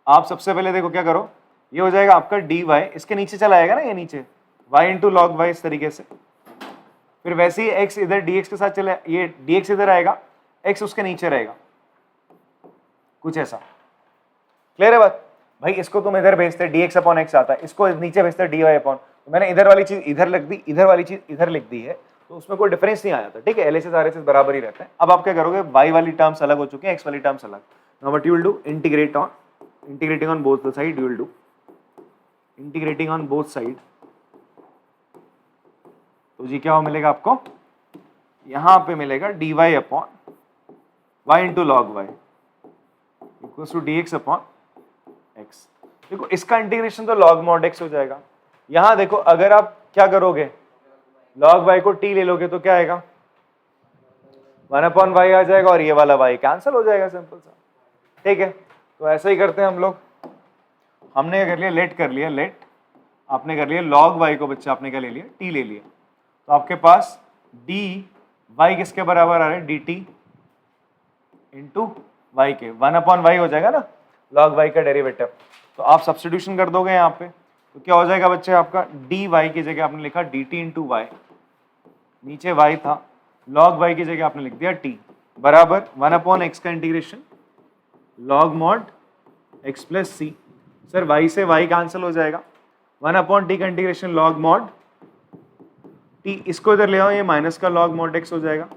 आप सबसे पहले देखो क्या करो, ये हो जाएगा आपका dy, इसके नीचे चला आएगा ना, ये नीचे y इंटू लॉग y इस तरीके से। फिर वैसे ही x इधर dx के साथ चले, ये dx इधर आएगा, x उसके नीचे रहेगा, कुछ ऐसा। क्लियर है बात भाई? इसको तुम इधर भेजते dx अपॉन x आता है, इसको नीचे भेजते dy अपॉन, तो मैंने इधर वाली चीज इधर लिख दी, इधर वाली चीज इधर लिख दी है, तो उसमें कोई डिफरेंस नहीं आ जाता। ठीक है, LHS RHS बराबर ही रहते हैं। अब आप क्या करोगे, y वाली टर्म्स अलग हो चुके हैं, x वाली टर्म्स अलग। Now what you will do, integrating on both the side, you will do integrating on both side. तो जी क्या मिलेगा आपको, यहां पे मिलेगा dy upon y into log y equal to dx upon x। देखो इसका इंटीग्रेशन तो log mod x हो जाएगा। यहां देखो अगर आप क्या करोगे, log y को t ले लोगे तो क्या आएगा, 1 अपॉन y आ जाएगा और ये वाला y कैंसिल हो जाएगा, सिंपल सा। ठीक है, तो ऐसा ही करते हैं हम लोग। हमने कर लिया लेट, कर लिया लेट, आपने कर लिया log y को बच्चा आपने क्या ले लिया, t ले लिया, तो आपके पास dy किसके बराबर आ रहा है, dt इंटू y के 1 अपॉन y हो जाएगा ना, log y का डेरिवेटिव। तो आप सब्स्टिट्यूशन कर दोगे यहाँ पे, तो क्या हो जाएगा बच्चे, आपका dy की जगह आपने लिखा dt इंटू y, नीचे y था, log y की जगह आपने लिख दिया t बराबर 1 अपॉन x का integration log mod x plus c। Sir y से y कैंसिल हो जाएगा, 1 अपॉन t का इंटीग्रेशन log mod t, इसको इधर ले आओ, ये माइनस का log mod x हो जाएगा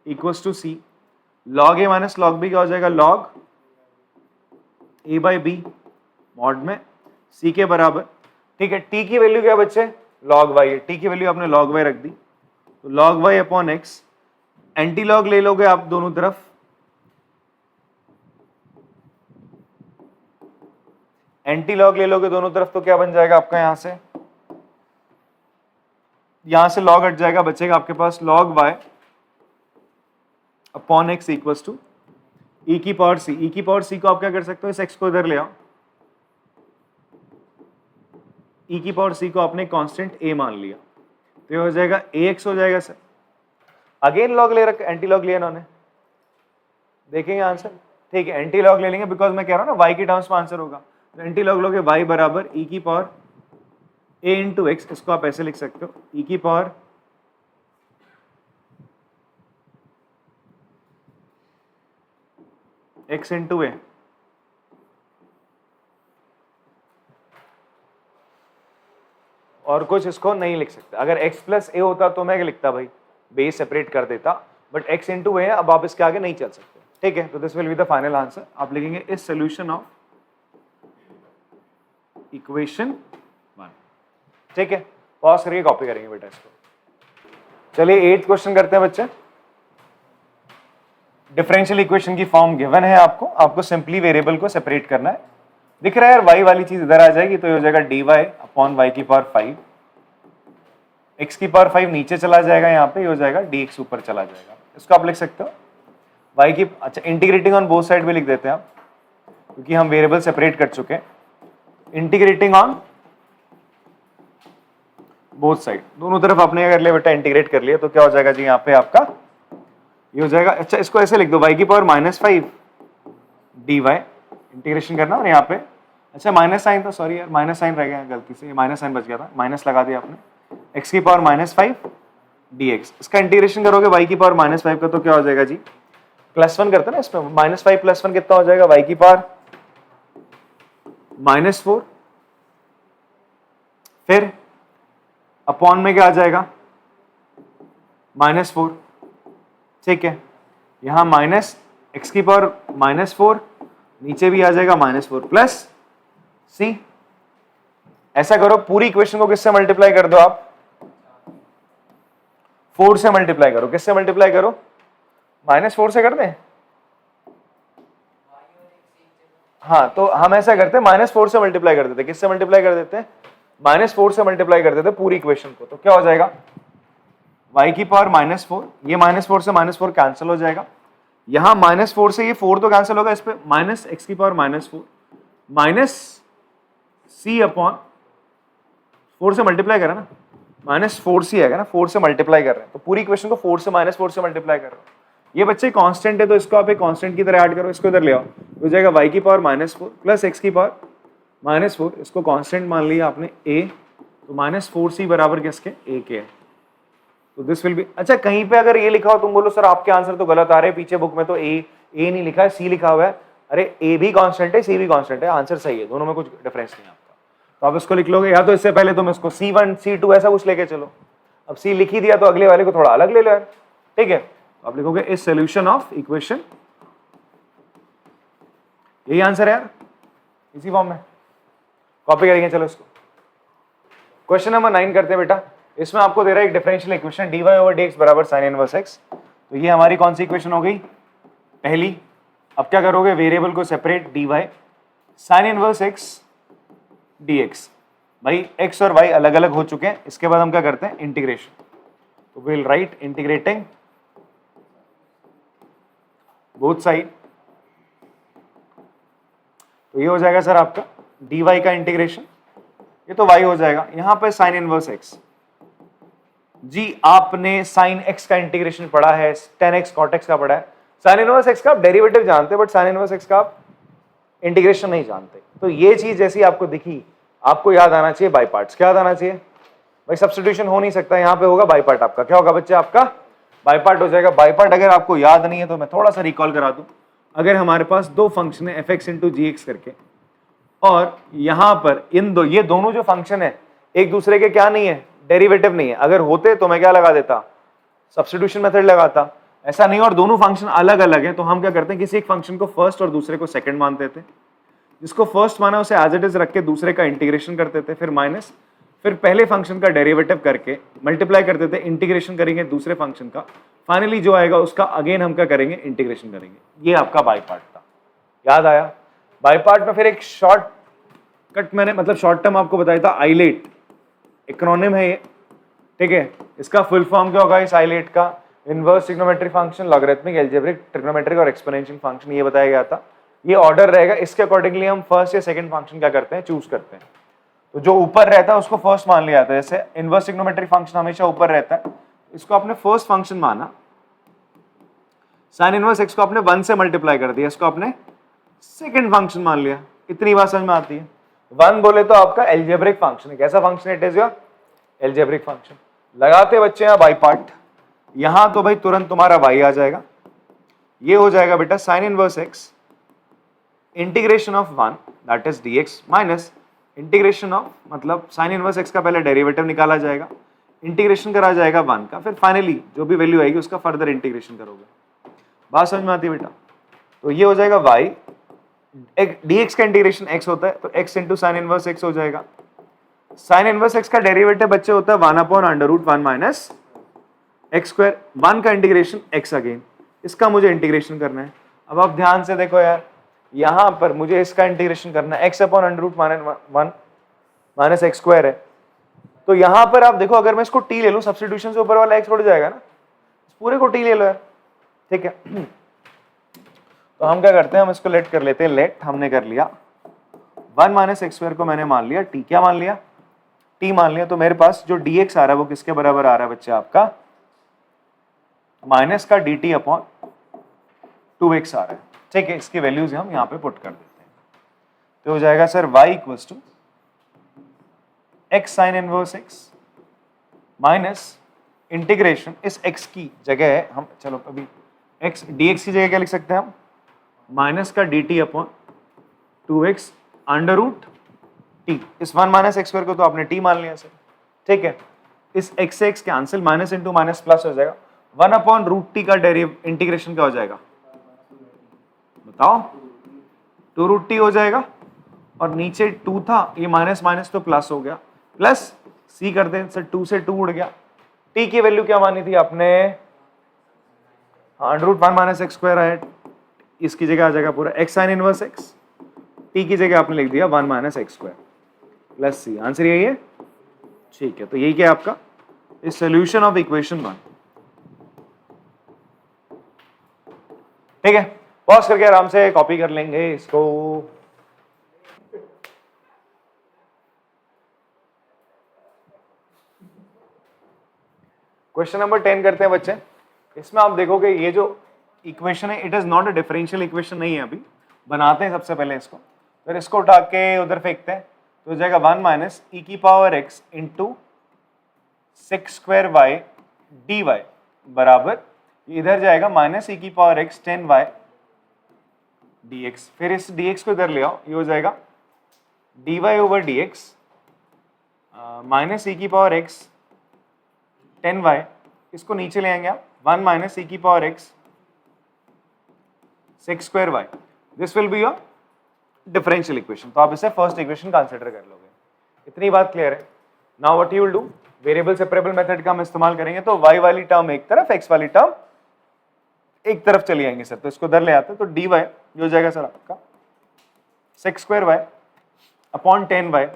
equals to c। log a minus log b क्या हो जाएगा, log a by b mod में c के बराबर। ठीक है, t की वैल्यू क्या बच्चे, log y है, t की वैल्यू आपने log y रख दी, तो log y upon x, anti log ले लोगे आप दोनों तरफ, एंटी लॉग ले लोगे दोनों तरफ, तो क्या बन जाएगा आपका, यहां से लॉग हट जाएगा, बचेगा आपके पास log y upon x equals to e की पावर c। e की पावर c को आप क्या कर सकते हो, इस x को इधर ले आओ, e की पावर c को आपने कांस्टेंट a मान लिया, तो ये हो जाएगा ax हो जाएगा। सर अगेन लॉग ले रखा, एंटी लॉग लिया इन्होंने, देखेंगे आंसर। ठीक है, एंटी लॉग ले लेंगे बिकॉज मैं कह रहा हूं ना y की टर्म्स में आंसर होगा, तो एंटी लॉग लोगे y बराबर e की पावर a इंटू एक्स, इसको आप ऐसे लिख सकते हो e की पावर x इंटू ए। और कुछ इसको नहीं लिख सकते, अगर x प्लस ए होता तो मैं क्या लिखता भाई, बेस सेपरेट कर देता, बट x इंटू ए है, अब आप इसके आगे नहीं चल सकते। ठीक है, तो this will be the final answer. आप लिखेंगे इस सोल्यूशन ऑफ इक्वेशन 1। ठीक है, पॉज करके कॉपी करेंगे बेटा इसको। चलिए 8th क्वेश्चन करते हैं बच्चे। डिफरेंशियल इक्वेशन की फॉर्म गिवन है आपको सिंपली वेरिएबल को सेपरेट करना है। दिख रहा है यार, y वाली चीज इधर आ जाएगी, तो ये हो जाएगा dy अपॉन y की पावर 5, x की पावर 5 नीचे चला जाएगा, यहाँ पे हो जाएगा dx ऊपर चला जाएगा। इसको आप लिख सकते हो y की, अच्छा इंटीग्रेटिंग ऑन बोथ साइड भी लिख देते हैं आप, क्योंकि हम वेरिएबल सेपरेट कर चुके हैं। इंटीग्रेटिंग ऑन बोथ साइड, दोनों तरफ आपने कर लिया बेटा, इंटीग्रेट कर लिया, तो क्या हो जाएगा जी, यहाँ पे आपका ये हो जाएगा। अच्छा इसको ऐसे लिख दो, y की पावर -5 dy, इंटीग्रेशन करना, और यहाँ पे अच्छा माइनस साइन था, सॉरी यार माइनस साइन रह गया गलती से, माइनस साइन बच गया था, माइनस लगा दिया आपने, एक्स की पावर -5 dx। इसका इंटीग्रेशन करोगे y की पावर -5 का तो क्या हो जाएगा जी, +1 करते हैं ना इसमें, -5 + 1 कितना हो जाएगा, y की पावर -4, फिर अपॉन में क्या आ जाएगा, -4। ठीक है, यहां माइनस एक्स की पावर -4, नीचे भी आ जाएगा -4 प्लस c। ऐसा करो, पूरी इक्वेशन को किससे मल्टीप्लाई कर दो आप, 4 से मल्टीप्लाई करो। किससे मल्टीप्लाई करो, -4 से कर दें। हाँ, तो हम ऐसा करते हैं, -4 से मल्टीप्लाई कर देते। किससे मल्टीप्लाई कर देते हैं, -4 से मल्टीप्लाई कर देते पूरी इक्वेशन को। तो क्या हो जाएगा, y की पावर -4, ये -4 से -4 कैंसिल हो जाएगा। यहां -4 से ये 4 तो कैंसिल होगा, इस पे माइनस एक्स की पावर -4 माइनस c अपॉन 4 से मल्टीप्लाई करा ना, -4c आएगा ना, 4 से मल्टीप्लाई कर रहे हैं तो पूरी इक्वेशन को 4 से -4 से मल्टीप्लाई कर रहे हो। ये बच्चे कांस्टेंट है तो इसको आप एक कांस्टेंट की तरह ऐड करो, इसको इधर ले आओ, हो जाएगा y की पावर -4 प्लस x की पावर -4, इसको कांस्टेंट मान लिया आपने a, तो -4c बराबर किसके, a के है। तो दिस विल बी, अच्छा कहीं पे अगर ये लिखा हो तुम बोलो सर आपके आंसर तो गलत आ रहे हैं, पीछे बुक में तो ए नहीं लिखा है, सी लिखा हुआ है। अरे ए भी कांस्टेंट है, सी भी कांस्टेंट है, आंसर सही है, दोनों में कुछ डिफरेंस नहीं है आपका। तो आप इसको लिख लोगे, या तो इससे पहले तुम इसको C1 C2 ऐसा कुछ लेके चलो। अब सी लिख ही दिया तो अगले वाले को थोड़ा अलग ले लो यार, ठीक है। तो आप लिखोगे इज सोल्यूशन ऑफ इक्वेशन, यही आंसर है यार, इसी फॉर्म में कॉपी करेंगे। चलो इसको क्वेश्चन नंबर 9 करते हैं बेटा। इसमें आपको दे रहा है एक डिफरेंशियल इक्वेशन dy/dx बराबर sin इनवर्स x। तो ये हमारी कौन सी इक्वेशन हो गई, पहली। अब क्या करोगे, वेरिएबल को separate, dy sin inverse x dx। भाई x और y अलग अलग हो चुके हैं, इसके बाद हम क्या करते हैं, इंटीग्रेशन। तो will write integrating both side. तो ये हो जाएगा सर आपका dy का इंटीग्रेशन, ये तो y हो जाएगा, यहां पे sin इनवर्स x। जी आपने sin x का इंटीग्रेशन पढ़ा है, tan x cot x का पढ़ा है। sin इनवर्स x का आप डेरिवेटिव जानते हैं, बट sin इनवर्स x का आप इंटीग्रेशन नहीं जानते। तो ये चीज जैसी आपको दिखी, आपको याद आना चाहिए बाय पार्ट्स। क्या याद आना चाहिए भाई, सब्स्टिट्यूशन हो नहीं सकता, यहाँ पे होगा बाय पार्ट। आपका क्या होगा बच्चे, आपका बाय पार्ट हो जाएगा। बाय पार्ट अगर आपको याद नहीं है तो मैं थोड़ा सा रिकॉल करा दूं। अगर हमारे पास दो फंक्शन है f(x) × gx करके, और यहां पर ये दोनों जो फंक्शन है एक दूसरे के क्या नहीं है, डेरिवेटिव नहीं है। अगर होते तो मैं क्या लगा देता, सब्स्टिट्यूशन मेथड लगाता। ऐसा नहीं, और दोनों फंक्शन अलग अलग है, तो हम क्या करते हैं, किसी एक फंक्शन को फर्स्ट और दूसरे को सेकंड मानते थे। जिसको फर्स्ट माना उसे एज इट इज रख के दूसरे का इंटीग्रेशन करते थे, फिर माइनस, फिर पहले फंक्शन का डेरिवेटिव करके मल्टीप्लाई करते थे, इंटीग्रेशन करेंगे दूसरे फंक्शन का, फाइनली जो आएगा उसका अगेन हम क्या करेंगे, इंटीग्रेशन करेंगे। ये आपका बाय पार्ट था, याद आया। बाय पार्ट में फिर एक शॉर्ट कट मैंने, मतलब शॉर्ट टर्म आपको बताया था, आइलेट एक्रोनिम है ये, ठीक है। इसका फुल फॉर्म क्या होगा इस आइलेट का, inverse trigonometric function, logarithmic, algebraic, trigonometric और एक्सपोनेंशियल फंक्शन, ये बताया गया था। ये ऑर्डर रहेगा, इसके अकॉर्डिंगली हम फर्स्ट या सेकंड फंक्शन क्या करते हैं, चूज करते हैं। तो जो ऊपर रहता है उसको फर्स्ट मान लिया जाता है, जैसे इनवर्स ट्रिग्नोमेट्रिक फंक्शन हमेशा ऊपर रहता है, इसको आपने फर्स्ट फंक्शन माना। साइन इनवर्स एक्स को आपने 1 से मल्टीप्लाई कर दिया, इसको आपने सेकंड फंक्शन मान लिया। इतनी बात समझ में आती है। 1 बोले तो आपका एल्जेब्रिक फंक्शन है। कैसा फंक्शन है, it is your algebraic function. लगाते बच्चे यहाँ बाय पार्ट, यहां तो भाई तुरंत तुम्हारा y आ जाएगा। ये हो जाएगा बेटा sign inverse x integration of 1 that is dx minus integration of, मतलब साइन इनवर्स x का पहले डेरिवेटिव निकाला जाएगा, इंटीग्रेशन करा जाएगा 1 का, फिर फाइनली जो भी वैल्यू आएगी उसका फर्दर इंटीग्रेशन करोगे। बात समझ में आती है बेटा। तो ये हो जाएगा y, dx का इंटीग्रेशन x होता है, तो x into sine inverse x हो जाएगा। साइन इनवर्स x का डेरिवेटिव बच्चे होता है 1/√1 माइनस एक्स स्क्वायर, 1 का इंटीग्रेशन x अगेन, इसका मुझे इंटीग्रेशन करना है। अब आप ध्यान से देखो यार, यहां पर मुझे इसका इंटीग्रेशन करना है, x/√1 माइनस एक्स स्क्वायर है। तो यहां पर आप देखो, अगर मैं इसको t ले लूं, सब्स्टिट्यूशन से ऊपर वाला x बढ़ जाएगा ना, इस पूरे को t ले लो यार, ठीक है। तो हम क्या करते हैं, हम इसको लेट कर लेते हैं, लेट हमने कर लिया 1 माइनस एक्स स्क्वायर को मैंने मान लिया t, क्या मान लिया, t मान लिया। तो मेरे पास जो dx आ रहा है वो किसके बराबर आ रहा है बच्चे, आपका माइनस का dt अपॉन 2x आ रहा है, ठीक है। इसकी वैल्यूज हम यहाँ पे पुट कर देते हैं, तो हो जाएगा sir y equals to x sine inverse x minus integration इस x की जगह है, हम चलो अभी x dx की जगह क्या लिख सकते हैं हम, माइनस का dt upon 2x under root t. इस 1 माइनस एक्स स्क्वायर को तो आपने t मान लिया सर, ठीक है। इस x से x cancel, minus into minus plus हो जाएगा, 1 अपॉन रूट टी का डेरिव इंटीग्रेशन क्या हो जाएगा बताओ, 2 रूट टी हो जाएगा, और नीचे 2 था, ये माइनस माइनस तो प्लस हो गया, प्लस c कर दें सर, 2 से 2 उड़ गया, t की वैल्यू क्या मानी थी आपने, under root 1 minus x square है, इसकी जगह आ जाएगा पूरा x sine inverse x, t की जगह आपने लिख दिया 1 minus x square plus c, answer यही है, ठीक है। तो यही क्या है आपका इस सोल्यूशन ऑफ इक्वेशन 1, ठीक है। पॉज करके आराम से कॉपी कर लेंगे इसको। क्वेश्चन नंबर 10 करते हैं बच्चे। इसमें आप देखोगे ये जो इक्वेशन है it is not a differential equation नहीं है, अभी बनाते हैं सबसे पहले इसको, फिर इसको उठा के उधर फेंकते हैं, तो हो जाएगा 1 माइनस ई की power x into six square y d y बराबर, इधर जाएगा माइनस ई की power x 10 y d x, फिर इस डी एक्स को इधर ले आओ, ये हो जाएगा d y over d x minus e की पावर एक्स 10 वाई, इसको नीचे ले आएंगे आप, 1 माइनस ई की power x 6 square y, this will be your differential equation. तो आप इसे फर्स्ट इक्वेशन कंसीडर कर लोगे, इतनी बात क्लियर है। Now what you will do, variable separable method का हम इस्तेमाल करेंगे, तो y वाली टर्म एक तरफ, x वाली टर्म एक तरफ चली आएंगे सर, तो इसको इधर ले आते हैं, तो dy जो हो जाएगा सर आपका 6 square y upon 10 y,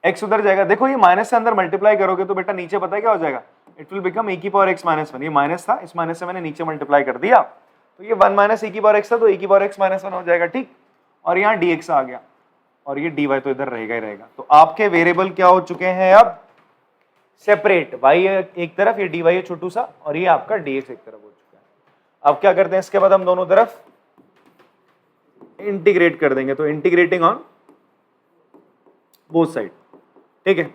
x उधर जाएगा, देखो ये माइनस से अंदर मल्टीप्लाई करोगे तो बेटा नीचे पता है क्या हो जाएगा, इट विल बिकम e की पावर x माइनस 1, ये माइनस था, इस माइनस से मैंने नीचे मल्टीप्लाई कर दिया, तो ये 1 माइनस e की पावर x था, तो e की पावर x माइनस 1 हो जाएगा, ठीक, और यहाँ dx आ गया, और ये dy तो इधर रहेगा ही रहेगा। तो आपके वेरिएबल क्या हो चुके हैं अब सेपरेट, y एक तरफ, ये dy है छोटू सा, और ये आपका dx एक तरफ हो चुका है। अब क्या करते हैं, इसके बाद हम दोनों तरफ इंटीग्रेट कर देंगे, तो इंटीग्रेटिंग ऑन बोथ साइड, ठीक है।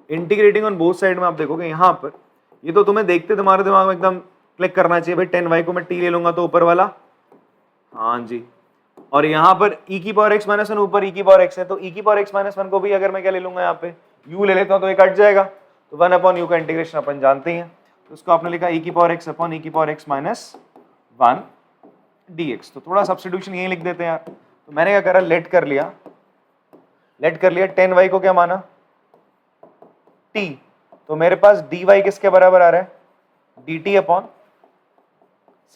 इंटीग्रेटिंग ऑन बोथ साइड में आप देखोगे यहाँ पर, ये तो तुम्हें देखते तुम्हारे दिमाग में एकदम क्लिक करना चाहिए भाई, 10y को मैं t ले लूंगा तो ऊपर वाला, हाँ जी, और यहाँ पर e की पावर x माइनस 1 ऊपर e की पावर x है, तो e की पावर x माइनस 1 को भी अगर मैं क्या ले लूंगा, यहाँ पे u ले लेता हूँ तो ये कट जाएगा, तो 1 अपॉन u का इंटीग्रेशन अपन जानते हैं, तो उसको आपने लिखा e की पावर x अपॉन e की पावर x माइनस 1 dx। तो थोड़ा सब्स्टिट्यूशन यही लिख देते हैं यार, तो मैंने क्या करा, लेट कर लिया 10y को क्या माना t, तो मेरे पास dy किसके बराबर आ रहा है, dt upon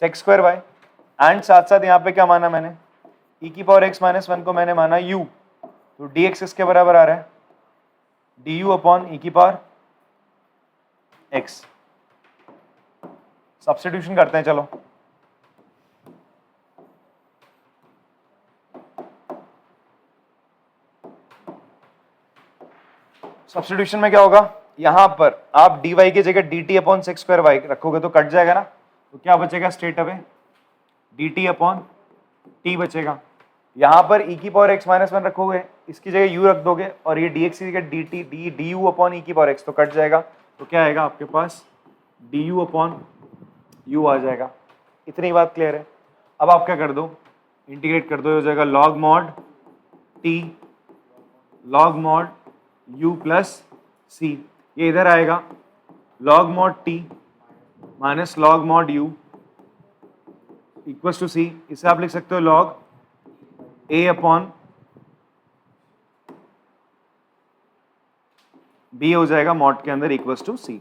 sec square y, and साथ साथ यहाँ पे क्या माना मैंने, e की पावर x माइनस 1 को मैंने माना u, तो dx किसके बराबर आ रहा है, du अपॉन e की पावर x। सब्स्टिट्यूशन करते हैं चलो, सब्स्टिट्यूशन में क्या होगा, यहां पर आप dy की जगह dt upon sec square y रखोगे तो कट जाएगा ना, तो क्या बचेगा straight away dt upon t बचेगा, यहां पर e की पावर x माइनस 1 रखोगे, इसकी जगह u रख दोगे, और ये dx की जगह dt du अपॉन e की पावर x, तो कट जाएगा, तो क्या आएगा आपके पास du अपॉन u आ जाएगा। इतनी बात क्लियर है। अब आप क्या कर दो, इंटीग्रेट कर दो, हो जाएगा log mod t log mod u plus c, ये इधर आएगा log mod t minus log mod u equals to c, इसे आप लिख सकते हो log a अपॉन b हो जाएगा mod के अंदर इक्वल्स टू c,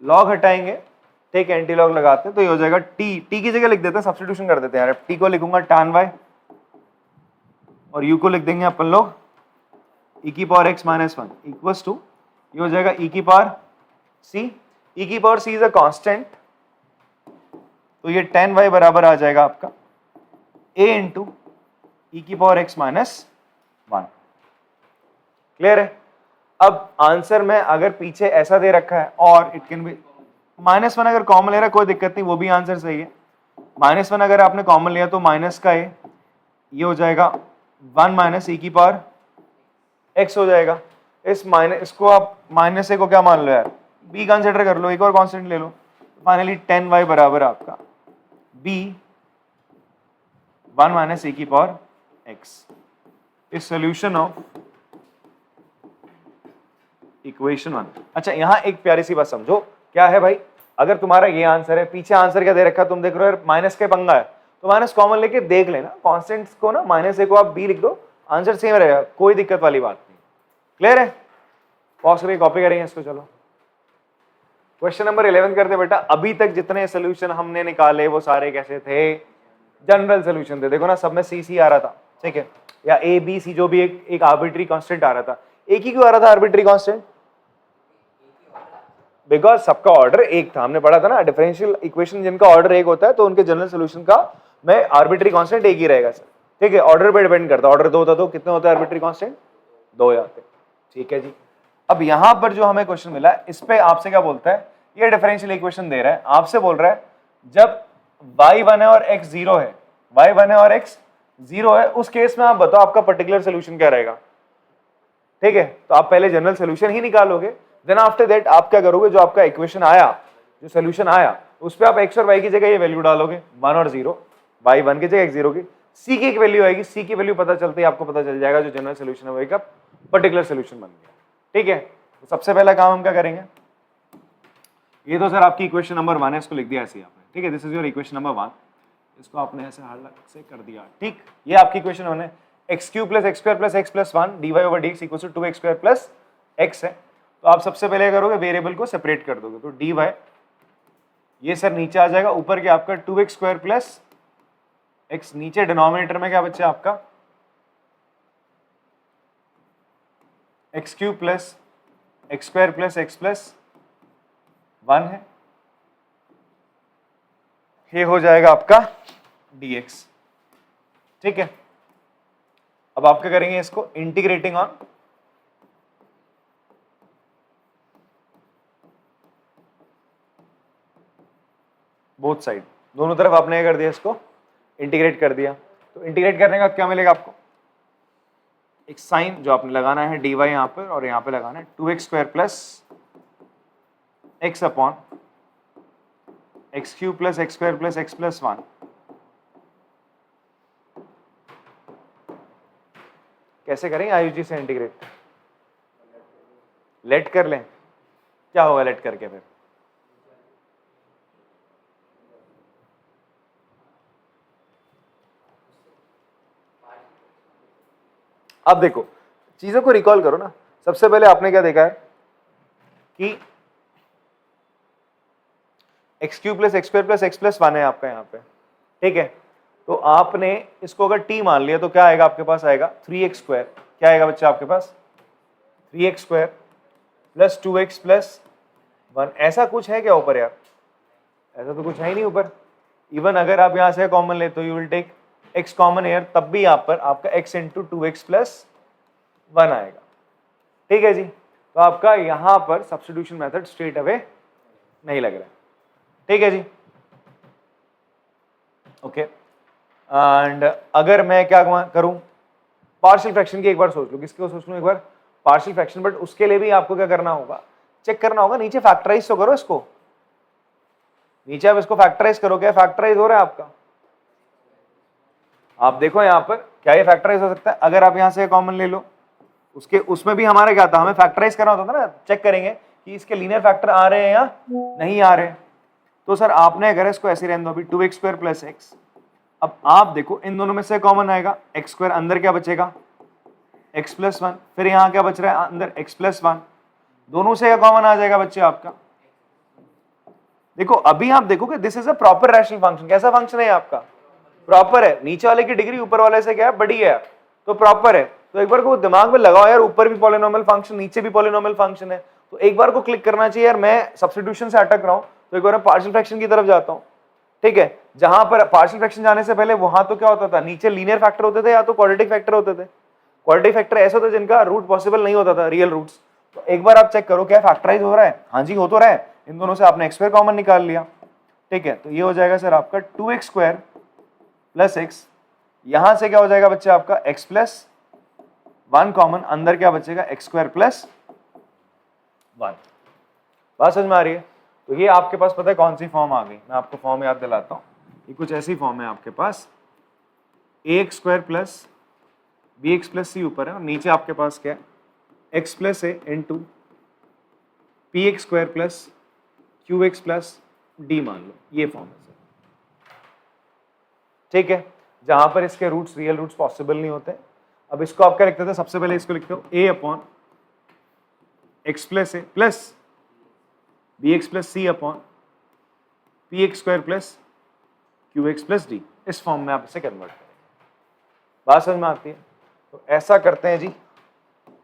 log हटाएंगे, ठीक है, एंटी लॉग लगाते हैं, तो ये हो जाएगा t की जगह लिख देते हैं, सब्स्टिट्यूशन कर देते हैं यार, t को लिखूंगा tan y और u को लिख देंगे अपन लोग e की power x minus 1 equals to, ये हो जाएगा e की पावर c, e की power c is a constant, तो ये tan y बराबर आ जाएगा आपका a इंटू e की पावर x माइनस 1। क्लियर है। अब आंसर में अगर पीछे ऐसा दे रखा है, और इट कैन बी माइनस 1, अगर कॉमन ले रहा है कोई दिक्कत नहीं, वो भी आंसर सही है। माइनस 1 अगर आपने कॉमन लिया तो माइनस का a, ये हो जाएगा 1 माइनस e की पावर x हो जाएगा, इस माइनस, इसको आप माइनस ए को क्या मान लो यार, बी कंसिडर कर लो, एक और कांस्टेंट ले लो, फाइनली 10y बराबर आपका b 1 माइनस ए की power x is solution of equation 1। अच्छा यहां एक प्यारी सी बात समझो, क्या है भाई, अगर तुम्हारा ये आंसर है, पीछे आंसर क्या दे रखा है तुम देख रहे हो यार, माइनस के पंगा है, तो माइनस कॉमन लेके देख लेना, कांस्टेंट्स को ना माइनस ए को आप बी लिख दो, आंसर सेम रहेगा, कोई दिक्कत वाली बात नहीं। क्लियर है? पॉज करके कॉपी करेंगे इसको। चलो क्वेश्चन नंबर 11 करते बेटा। अभी तक जितने सोल्यूशन हमने निकाले वो सारे कैसे थे, जनरल सोल्यूशन थे। देखो ना सब में सी सी आ रहा था, ठीक है, या ए बी सी जो भी एक आर्बिट्री कांस्टेंट आ रहा था। एक ही क्यों आ रहा था आर्बिट्री कांस्टेंट? बिकॉज सबका ऑर्डर एक था, हमने पढ़ा था ना डिफरेंशियल इक्वेशन जिनका ऑर्डर एक होता है तो उनके जनरल सोल्यूशन का में आर्बिट्री कांस्टेंट एक ही रहेगा सर, ठीक है। ऑर्डर पे डिपेंड करता है, ऑर्डर 2 होता तो कितने होते हैं आर्बिट्री कांस्टेंट? 2 आते, ठीक है जी। अब यहां पर जो हमें क्वेश्चन मिला है, इस पे आपसे क्या बोलता है, ये डिफरेंशियल इक्वेशन दे रहा है, आपसे बोल रहा है जब y1 है और x 0 है, y1 है और x 0 है, उस केस में आप बताओ आपका पर्टिकुलर सोल्यूशन क्या रहेगा, ठीक है। तो आप पहले जनरल सोल्यूशन ही निकालोगे, देन आफ्टर दैट आप क्या करोगे, जो आपका इक्वेशन आया, जो सोल्यूशन आया, उस पे आप x और y की जगह ये वैल्यू डालोगे, 1 और 0, y1 की जगह x 0 की, c की एक वैल्यू आएगी, c की वैल्यू पता चलती है आपको पता चल जाएगा जो जनरल सोल्यूशन है वो एक पर्टिकुलर सोल्यूशन बन गया, ठीक है। तो सबसे पहला काम हम क्या करेंगे, ये तो सर आपकी इक्वेशन नंबर 1 है, इसको लिख दिया ऐसे आपने, ठीक है, this is your equation number 1, इसको आपने ऐसे हार्ड से कर दिया, ठीक। ये आपकी इक्वेशन 1 है, x³ + x² + x + 1 dy/dx = 2x² + x है। तो आप सबसे पहले करोगे वेरिएबल को सेपरेट कर दोगे, तो dy ये सर नीचे आ जाएगा, ऊपर के आपका 2x² + x, नीचे डिनोमिनेटर में क्या बच्चा आपका x³ + x² + x + 1 है, ये हो जाएगा आपका dx, ठीक है। अब आप क्या करेंगे, इसको इंटीग्रेटिंग ऑन बोथ साइड, दोनों तरफ आपने क्या कर दिया, इसको इंटीग्रेट कर दिया। तो इंटीग्रेट करने का क्या मिलेगा आपको, एक साइन जो आपने लगाना है dy यहां पर और यहां पे लगाना है 2x² + x upon x³ + x² + x + 1। कैसे करेंगे, आयुजी से इंटीग्रेट, लेट कर लें, क्या होगा लेट करके फिर, अब देखो चीजों को रिकॉल करो ना। सबसे पहले आपने क्या देखा है कि x³ + x² + x + 1 है आपका यहाँ पे, ठीक है। तो आपने इसको अगर t मान लिया तो क्या आएगा आपके पास, आएगा 3x², क्या आएगा बच्चा आपके पास 3x² + 2x + 1। ऐसा कुछ है क्या ऊपर यार, ऐसा तो कुछ है ही नहीं ऊपर। इवन अगर आप यहां से कॉमन ले तो you will take x common here, तब भी यहाँ पर आपका x × 2x + 1 आएगा, ठीक है जी। तो आपका यहां पर सब्स्टिट्यूशन मेथड स्ट्रेट अवे नहीं लग रहा है, ठीक है जी, ओके। एंड अगर मैं क्या करूं, पार्शियल फ्रैक्शन की एक बार सोच लो, किसको सोच लूं एक बार, पार्शियल फ्रैक्शन, बट उसके लिए भी आपको क्या करना होगा, चेक करना होगा, नीचे फैक्टराइज तो करो इसको, नीचे आप इसको फैक्टराइज करो, क्या फैक्टराइज हो रहा है आपका, आप देखो यहां पर क्या ये फैक्टराइज हो सकता है। अगर आप यहां से कॉमन ले लो, उसके उसमें भी हमारा क्या था, हमें फैक्टराइज करना होता था ना, चेक करेंगे कि इसके लीनियर फैक्टर आ रहे हैं या नहीं आ रहे। तो सर आपने अगर इसको ऐसे रहने दो अभी 2x² + x, अब आप देखो इन दोनों में से कॉमन आएगा x², अंदर क्या बचेगा x + 1, फिर यहां क्या बच रहा है अंदर x + 1, दोनों से क्या कॉमन आ जाएगा बच्चे आपका। देखो अभी आप देखोगे this is a proper rational function, कैसा फंक्शन है आपका, प्रॉपर है, नीचे वाले की डिग्री ऊपर वाले से क्या है बड़ी है, तो प्रॉपर है। तो एक बार को दिमाग में लगाओ यार, ऊपर भी पॉलिनोमियल फंक्शन नीचे भी पॉलिनोमियल फंक्शन है, तो एक बार को क्लिक करना चाहिए यार, मैं सब्स्टिट्यूशन से अटक रहा हूं, तो एक बार मैं पार्शियल फ्रैक्शन की तरफ जाता हूं, ठीक है। जहां पर पार्शियल फ्रैक्शन जाने से पहले वहां तो क्या होता था, नीचे लीनियर फैक्टर होते थे या तो क्वाड्रेटिक फैक्टर होते थे। क्वाड्रेटिक फैक्टर ऐसे होते जिनका रूट पॉसिबल नहीं होता था, रियल रूट्स। तो एक बार आप चेक करो क्या फैक्टराइज हो रहा है, हाँ जी हो तो रहा है, इन दोनों से आपने x² कॉमन निकाल लिया, ठीक है। तो ये हो जाएगा सर आपका 2x² + x, यहां से क्या हो जाएगा बच्चे आपका x + 1 कॉमन, अंदर क्या बचेगा एक्स स्क्वायर प्लस 1। बात समझ में आ रही है? तो ये आपके पास पता है कौन सी फॉर्म आ गई, मैं आपको फॉर्म याद दिलाता हूँ। ये कुछ ऐसी फॉर्म है आपके पास, a x square plus b x plus c ऊपर है और नीचे आपके पास क्या है, x plus a into p x square plus q x plus d मान लो, ये फॉर्म है सर। ठीक है, जहां पर इसके रूट्स रियल रूट्स पॉसिबल नहीं होते। अब इसको आप क्या लिखते थे, सबसे पहले इसको लिखते हो a upon x plus a plus b x plus c upon p x square plus q x plus d, इस फॉर्म में आप इसे कन्वर्ट करेंगे। बात समझ में आती है? तो ऐसा करते हैं जी।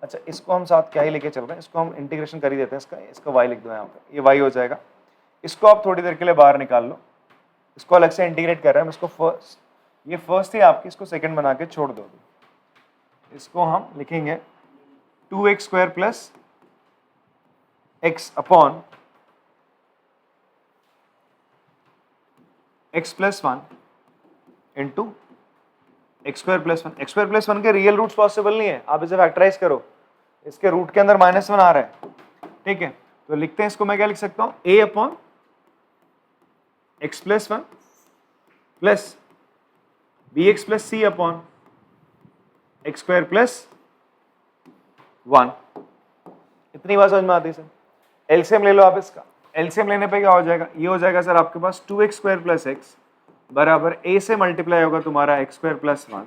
अच्छा, इसको हम साथ क्या ही लेके चल रहे हैं, इसको हम इंटीग्रेशन कर ही देते हैं, इसका y लिख दो यहाँ पे, ये y हो जाएगा। इसको आप थोड़ी देर के लिए बाहर निकाल लो, इसको अलग से इंटीग्रेट कर रहे हैं हम, इसको फर्स्ट, ये फर्स्ट है आपकी, इसको सेकंड बना के छोड़ दो। इसको हम लिखेंगे 2x square plus x upon x plus 1 into x square plus 1। X square plus 1 के रियल रूट्स पॉसिबल नहीं है, आप इसे फैक्टराइज करो, इसके रूट के अंदर -1 आ रहा है। ठीक है, तो लिखते हैं इसको, मैं क्या लिख सकता हूं, a upon x plus 1 plus b x plus c upon x square plus 1। इतनी बात समझ में आती है सर? एलसीएम ले लो आप इसका, एलसीएम लेने पे क्या हो जाएगा, ये हो जाएगा सर आपके पास 2x स्क्वायर प्लस एक्स बराबर a से मल्टीप्लाई होगा तुम्हारा एक्स स्क्वायर प्लस 1,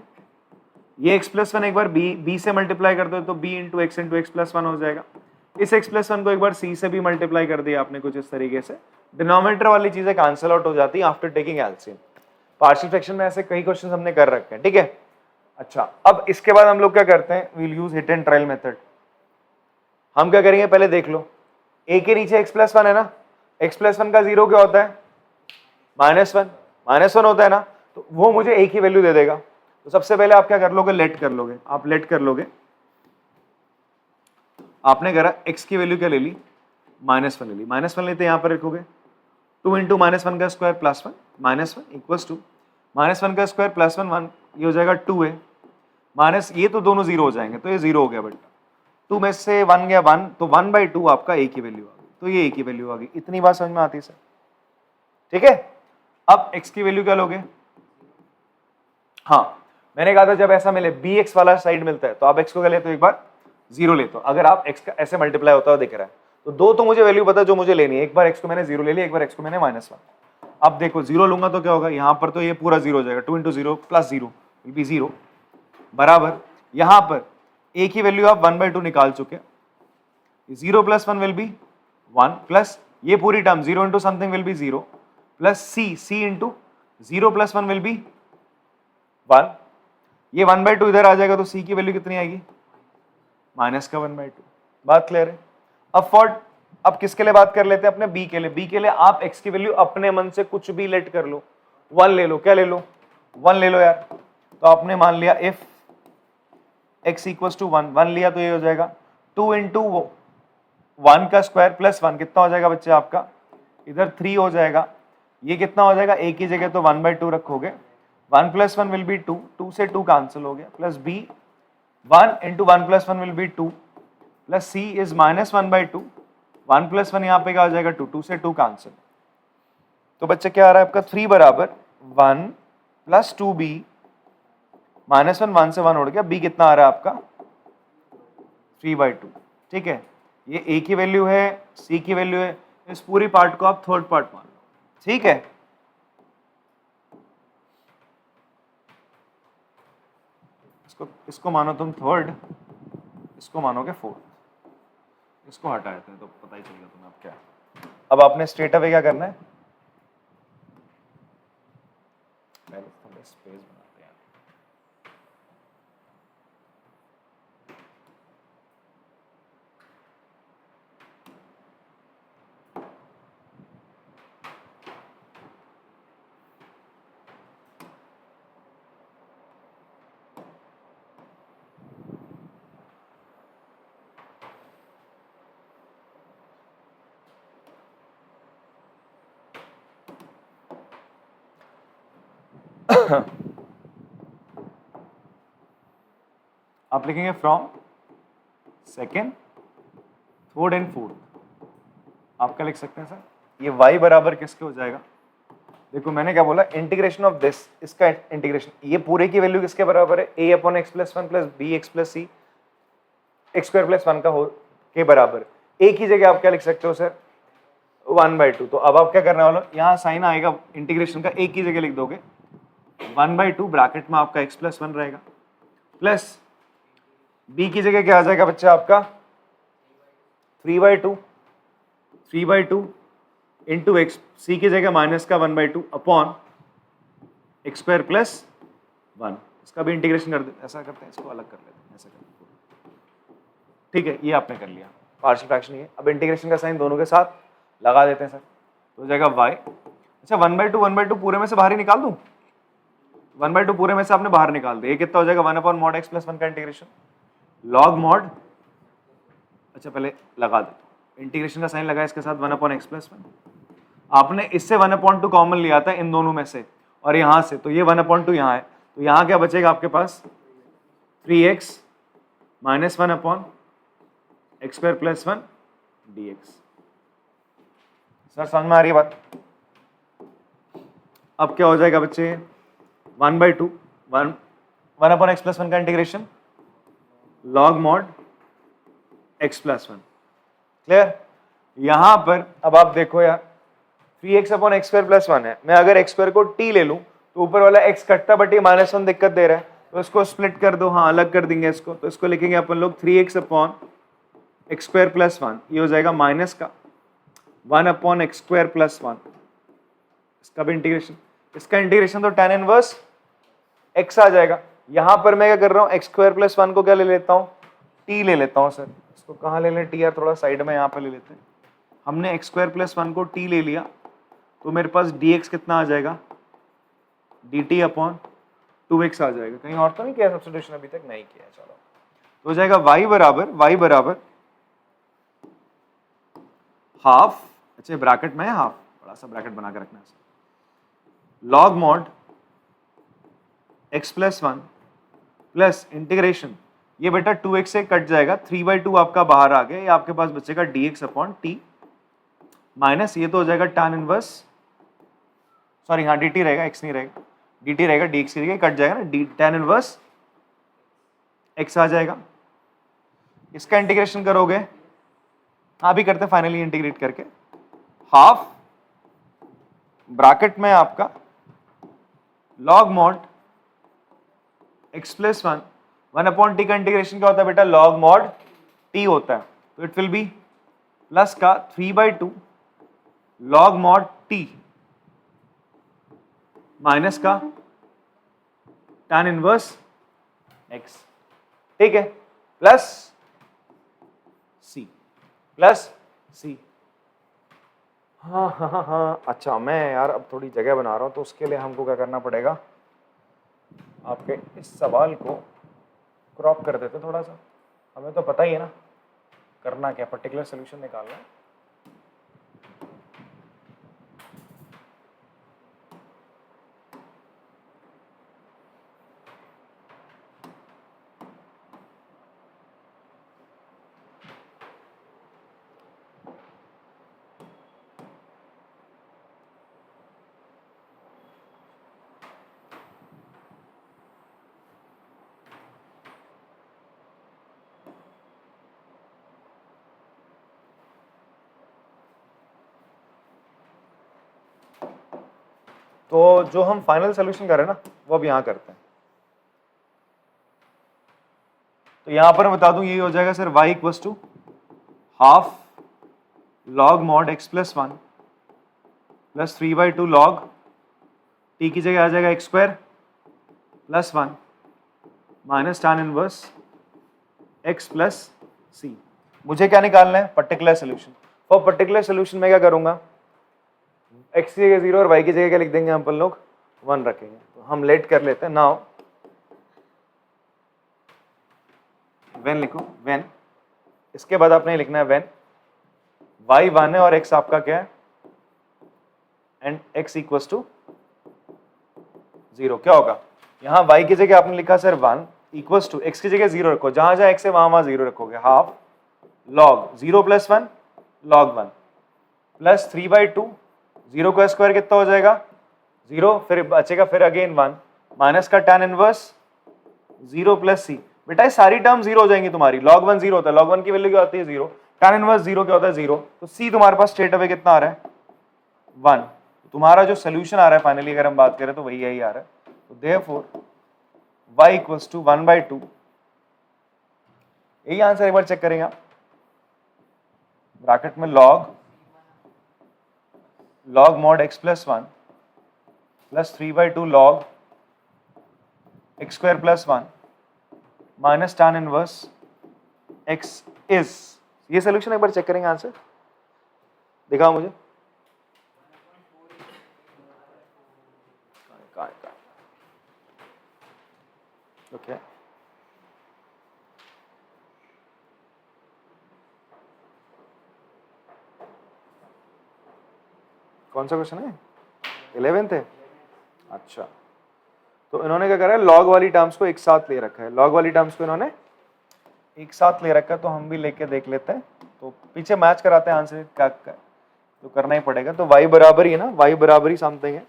ये x प्लस 1 एक बार b से मल्टीप्लाई कर दो तो b इंटू एक्स प्लस 1 हो जाएगा। इस x प्लस 1 को एक बार c से भी मल्टीप्लाई कर दिया आपने कुछ इस तरीके से, डिनोमिनेटर वाली चीजें कैंसिल आउट हो जाती है after taking LCM. Partial fraction में ऐसे कई क्वेश्चन हमने कर रखे हैं। ठीक है, अच्छा अब इसके बाद हम लोग क्या करते हैं, we'll use hit and trial method. हम क्या करेंगे, पहले देख लो, a के नीचे x प्लस 1 है ना, x प्लस 1 का जीरो क्या होता है, -1 होता है ना, तो वो मुझे a की वैल्यू दे देगा। तो सबसे पहले आप क्या कर लोगे, लेट कर लोगे, आप लेट कर लोगे, आपने करा x की वैल्यू क्या ले ली, -1 ले ली, -1 लेते यहां पर रखोगे 2 इंटू -1 का स्क्वायर प्लस 1 -1 इक्वल्स टू -1 का स्क्वायर प्लस 1 ये हो जाएगा 2 है माइनस, ये तो दोनों जीरो हो जाएंगे, तो ये जीरो हो गया बेटा, 2 में से 1 गया 1, तो 1/2 आपका a की वैल्यू आ गई, तो ये a की वैल्यू आ गई। इतनी बात समझ में आती है सर? ठीक है, अब x की वैल्यू क्या लोगे, हाँ मैंने कहा था जब ऐसा मिले bx वाला साइड मिलता है तो आप x को क्या लेते हो, एक बार 0 लेते हो। अगर आप x का ऐसे मल्टीप्लाई होता हुआ दिख रहा है तो दो तो मुझे वैल्यू पता जो मुझे लेनी है, एक बार x को मैंने 0 ले लिया, एक बार x को मैंने -1। अब देखो 0 लूंगा तो क्या होगा, यहां पर तो ये पूरा 0 हो जाएगा, 2 इंटू 0 प्लस 0 विल बी 0 बराबर, यहां पर a की वैल्यू आप 1/2 निकाल चुके, 0 प्लस 1 विल बी 1 प्लस ये पूरी term 0 into something will be 0 plus c into 0 plus 1 will be 1, ये 1/2 इधर आ जाएगा तो c की वैल्यू कितनी आएगी, माइनस का 1/2। बात क्लियर है? अब किसके लिए बात कर लेते हैं, अपने b के लिए। b के लिए आप x की वैल्यू अपने मन से कुछ भी लेट कर लो, 1 ले लो, क्या ले लो, 1 ले लो यार। तो आपने मान लिया इफ x इक्वल्स टू 1, 1 लिया तो ये हो जाएगा 2 इंटू 1 का स्क्वायर प्लस 1 कितना हो जाएगा बच्चे आपका, इधर 3 हो जाएगा, ये कितना हो जाएगा, a की जगह तो 1/2 रखोगे, 1 प्लस 1 विल बी 2, 2 से 2 कैंसिल हो गया, plus b 1 into 1 plus 1 will be 2 plus c is -1/2, 1 plus 1 यहाँ पे क्या हो जाएगा 2, 2 से 2 कैंसिल, तो बच्चे क्या आ रहा है आपका 3 बराबर 1 प्लस 2b, -1 1 से 1 उड़ गया, b कितना आ रहा है आपका 3/2। ठीक है, ये a की वैल्यू है, c की वैल्यू है, इस पूरी पार्ट को आप थर्ड पार्ट मान लो। ठीक है, इसको मानो तुम थर्ड, इसको मानोगे फोर्थ, इसको हटा देते हैं तो पता ही चलेगा तुम्हें अब क्या है। अब आपने स्ट्रेट अवे क्या करना है, पहले थोड़ा स्पेस बनाते हैं। आप लिखेंगे from second, third and fourth. आप क्या लिख सकते हैं सर? ये y बराबर किसके हो जाएगा? देखो मैंने क्या बोला, इंटीग्रेशन ऑफ दिस, इसका इंटीग्रेशन, ये पूरे की वैल्यू किसके बराबर है? a upon x plus one plus b x plus c x square plus one का हो के बराबर। a की जगह आप क्या लिख सकते हो सर? 1/2। तो अब आप क्या करने वाले हो, यहाँ साइन आएगा इंटीग्रेशन का, a की जगह लिख दोगे 1/2, ब्रैकेट में आपका x प्लस वन रहेगा, प्लस b की जगह क्या आ जाएगा बच्चा आपका? 3/2 इंटू एक्स, सी की जगह माइनस का 1/2 upon x square plus one. इसका भी इंटीग्रेशन कर देते, ऐसा करते हैं, इसको अलग कर लेते हैं, ऐसा करते हैं। ठीक है, ये आपने कर लिया, पार्शियल फ्रैक्शन ये। अब इंटीग्रेशन का साइन दोनों के साथ लगा देते हैं सर, तो हो जाएगा y। अच्छा 1/2 पूरे में से बाहर ही निकाल दूं? 1/2 पूरे में से आपने बाहर निकाल दिया, ये कितना हो जाएगा? 1 upon mod x plus one का इंटीग्रेशन लॉग मॉड, अच्छा पहले लगा दे, इंटीग्रेशन का साइन लगा इसके साथ 1 अपॉन एक्स प्लस वन। आपने इससे 1/2 कॉमन लिया था इन दोनों में से और यहां से, तो ये 1/2 यहाँ है, तो यहाँ क्या बचेगा आपके पास? 3x minus 1 upon x square plus one dx। Sir समझ में आ रही है बात? अब क्या हो जाएगा बच्चे? 1/2 1 अपॉन एक्स प्लस वन का integration log mod x plus one. Clear? यहां पर अब आप देखो यार, 3x upon x square plus one है, मैं अगर एक्स स्क्वायर को t ले लूं तो ऊपर वाला x कटता बट ये माइनस वन दिक्कत दे रहा है, तो इसको स्प्लिट कर दो, हाँ अलग कर देंगे इसको, तो इसको लिखेंगे अपन लोग 3x upon x square plus one, ये हो जाएगा माइनस का 1 upon x square plus one. इसका भी इंटीग्रेशन, इसका इंटीग्रेशन तो tan इनवर्स x आ जाएगा। यहां पर मैं क्या कर रहा हूं, एक्स स्क्वायर प्लस वन को क्या ले लेता हूं? t ले लेता हूं सर। इसको कहां ले लें t यार? थोड़ा साइड में यहाँ पे ले लेते हैं। हमने एक्स स्क्वायर प्लस वन को t ले लिया, तो मेरे पास dx कितना आ जाएगा? dt अपॉन 2x आ जाएगा। कहीं और तो नहीं किया सब्स्टिट्यूशन? अभी तक नहीं किया, चलो। तो हो जाएगा y बराबर हाफ, अच्छा ब्रैकेट में है हाफ, बड़ा सा ब्रैकेट बना के रखना है, log mod x plus one plus integration, ये बेटा 2x से कट जाएगा, 3/2 आपका बाहर आ गया, ये आपके पास बचेगा dx अपॉन t माइनस, ये तो हो जाएगा tan इनवर्स, सॉरी हाँ dt रहेगा, x नहीं रहेगा, dt रहेगा, dx की जगह कट जाएगा ना, tan इनवर्स x आ जाएगा। इसका इंटीग्रेशन करोगे, हाँ भी करते फाइनली इंटीग्रेट करके, हाफ ब्रैकेट में आपका log mod x plus one, 1 upon T का इंटीग्रेशन क्या होता है बेटा? लॉग मॉड t होता है, तो इट विल बी प्लस का 3/2 लॉग मॉड t माइनस का tan इनवर्स x, ठीक है, प्लस c। हाँ, अच्छा मैं यार अब थोड़ी जगह बना रहा हूँ, तो उसके लिए हमको क्या करना पड़ेगा, आपके इस सवाल को क्रॉप कर देते थोड़ा सा, हमें तो पता ही है ना करना क्या, पर्टिकुलर सोल्यूशन निकालना है। तो जो हम फाइनल सोल्यूशन कर रहे हैं ना, वो अब यहाँ करते हैं। तो यहां पर मैं बता दूं, ये हो जाएगा sir y equals to half log mod x plus one plus 3/2 log t की जगह आ जाएगा x स्क्वायर plus one minus tan inverse x plus c। मुझे क्या निकालना है? Particular solution. For particular solution मैं क्या करूंगा, x की जगह 0 और y की जगह क्या लिख देंगे हम अपन लोग? 1 रखेंगे। तो हम लेट कर लेते हैं, नाउ व्हेन लिखो, व्हेन, इसके बाद आपने लिखना है व्हेन y 1 है और x आपका क्या है, एंड x इक्वल्स टू 0। क्या होगा? यहाँ y की जगह आपने लिखा सर 1, इक्वल्स टू एक्स की जगह 0 रखो, जहां जहां एक्स है वहां वहां 0 रखोगे, हाफ लॉग 0 + 1 log 1 प्लस 3/2, 0 का स्क्वायर कितना हो जाएगा 0, फिर बचेगा फिर अगेन 1 माइनस का tan इनवर्स 0 + c। बेटा ये सारी टर्म 0 हो जाएंगी तुम्हारी, log 1 0 होता है, log 1 की वैल्यू क्या होती है 0, tan इनवर्स 0 क्या होता है 0, तो c तुम्हारे पास स्ट्रेट अवे कितना आ रहा है 1। तुम्हारा जो सोल्यूशन आ रहा है फाइनली अगर हम बात करें तो वही यही आ रहा है, तो देयरफॉर y = 1/2, यही आंसर एक बार चेक करेंगे आप, ब्रैकेट में log mod x + 1 plus 3/2 log x² + 1 minus tan inverse x is, ये सोल्यूशन एक बार चेक करेंगे आंसर, दिखाओ मुझे ओके कौन सा क्वेश्चन है 11th है। अच्छा तो इन्होंने क्या करा है, लॉग वाली टर्म्स को एक साथ ले रखा है, लॉग वाली टर्म्स को इन्होंने एक साथ ले रखा है, तो हम भी लेके देख लेते हैं, तो पीछे मैच कराते हैं आंसर क्या तो करना ही पड़ेगा, तो y बराबर ही है ना, y बराबर ही समथिंग है,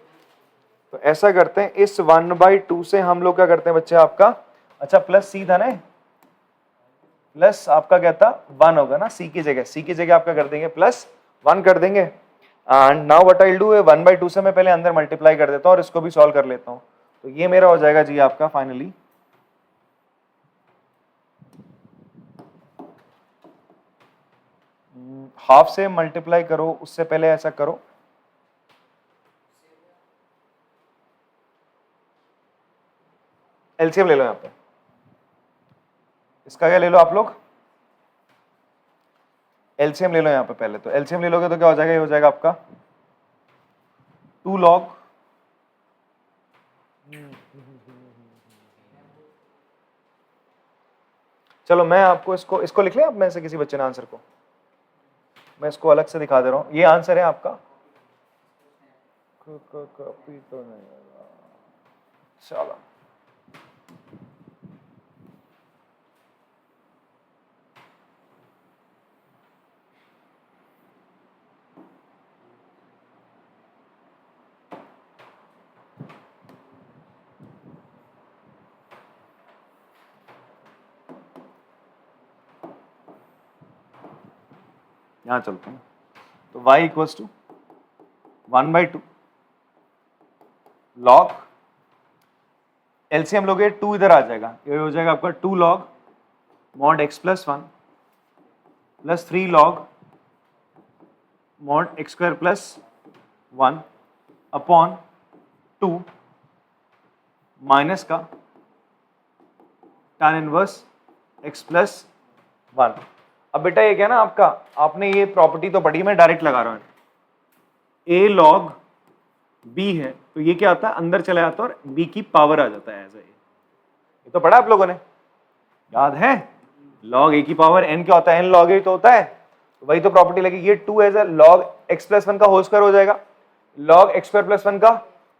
तो ऐसा करते हैं इस 1/2 से हम लोग क्या करते हैं बच्चे आपका, अच्छा प्लस c था ना, प्लस आपका क्या था 1 होगा ना, c की जगह आपका कर देंगे +1 कर देंगे, and now what I will do है 1/2 से मैं पहले अंदर मल्टीप्लाई कर देता हूँ और इसको भी सॉल्व कर लेता हूँ, तो ये मेरा हो जाएगा जी आपका फाइनली हाफ से मल्टीप्लाई करो, उससे पहले ऐसा करो एलसीएम ले लो यहां पे, इसका क्या ले लो आप लोग एलसीएम ले लो यहां पे पहले, तो एलसीएम ले लोगे तो क्या हो जाएगा, ये हो जाएगा आपका 2 log चलो मैं आपको इसको लिख लें आप में से किसी बच्चे ने आंसर को, मैं इसको अलग से दिखा दे रहा हूं, ये आंसर है आपका कॉपी तो नहीं, चलो यहां चलते हैं, तो y = 1/2 log एलसीएम लोगे 2 इधर आ जाएगा, ये हो जाएगा आपका 2 log mod x + 1 plus 3 log mod x² + 1 upon 2 minus का tan इनवर्स x + 1। अब बेटा ये क्या ना आपका, आपने ये प्रॉपर्टी तो पढ़ी, मैं डायरेक्ट लगा रहा हूं, a log b है तो ये क्या होता है अंदर चला जाता है और b की पावर आ जाता है, ऐसा ये तो पढ़ा आप लोगों ने, याद है log a की पावर n क्या होता है, n log a तो होता है, तो वही तो प्रॉपर्टी लगी, ये 2 एज log x + 1 का होल स्क्वायर हो जाएगा, log x² + 1 का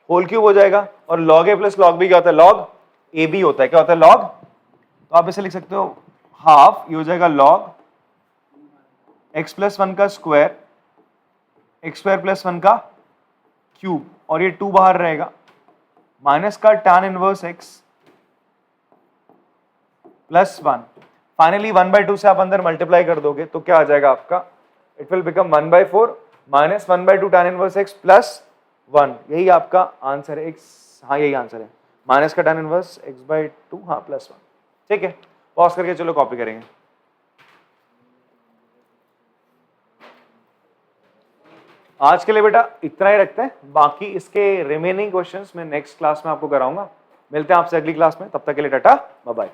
होल क्यूब हो जाएगा, और log a + log b क्या होता है, log a b होता है, क्या होता है log, तो आप इसे लिख सकते हो हाफ, ये हो जाएगा log x + 1 का स्क्वायर x² + 1 का क्यूब, और ये 2 बाहर रहेगा, माइनस का tan इनवर्स x + 1, फाइनली 1/2 से आप अंदर मल्टीप्लाई कर दोगे तो क्या आ जाएगा आपका, it will become 1/4 minus 1/2 tan inverse x + 1, यही आपका आंसर है, हाँ यही आंसर है, माइनस का tan इनवर्स x/2 हाँ +1, ठीक है, पॉज करके चलो कॉपी करेंगे। आज के लिए बेटा इतना ही रखते हैं, बाकी इसके रिमेनिंग क्वेश्चंस मैं नेक्स्ट क्लास में आपको कराऊंगा, मिलते हैं आपसे अगली क्लास में, तब तक के लिए टाटा बाय बाय।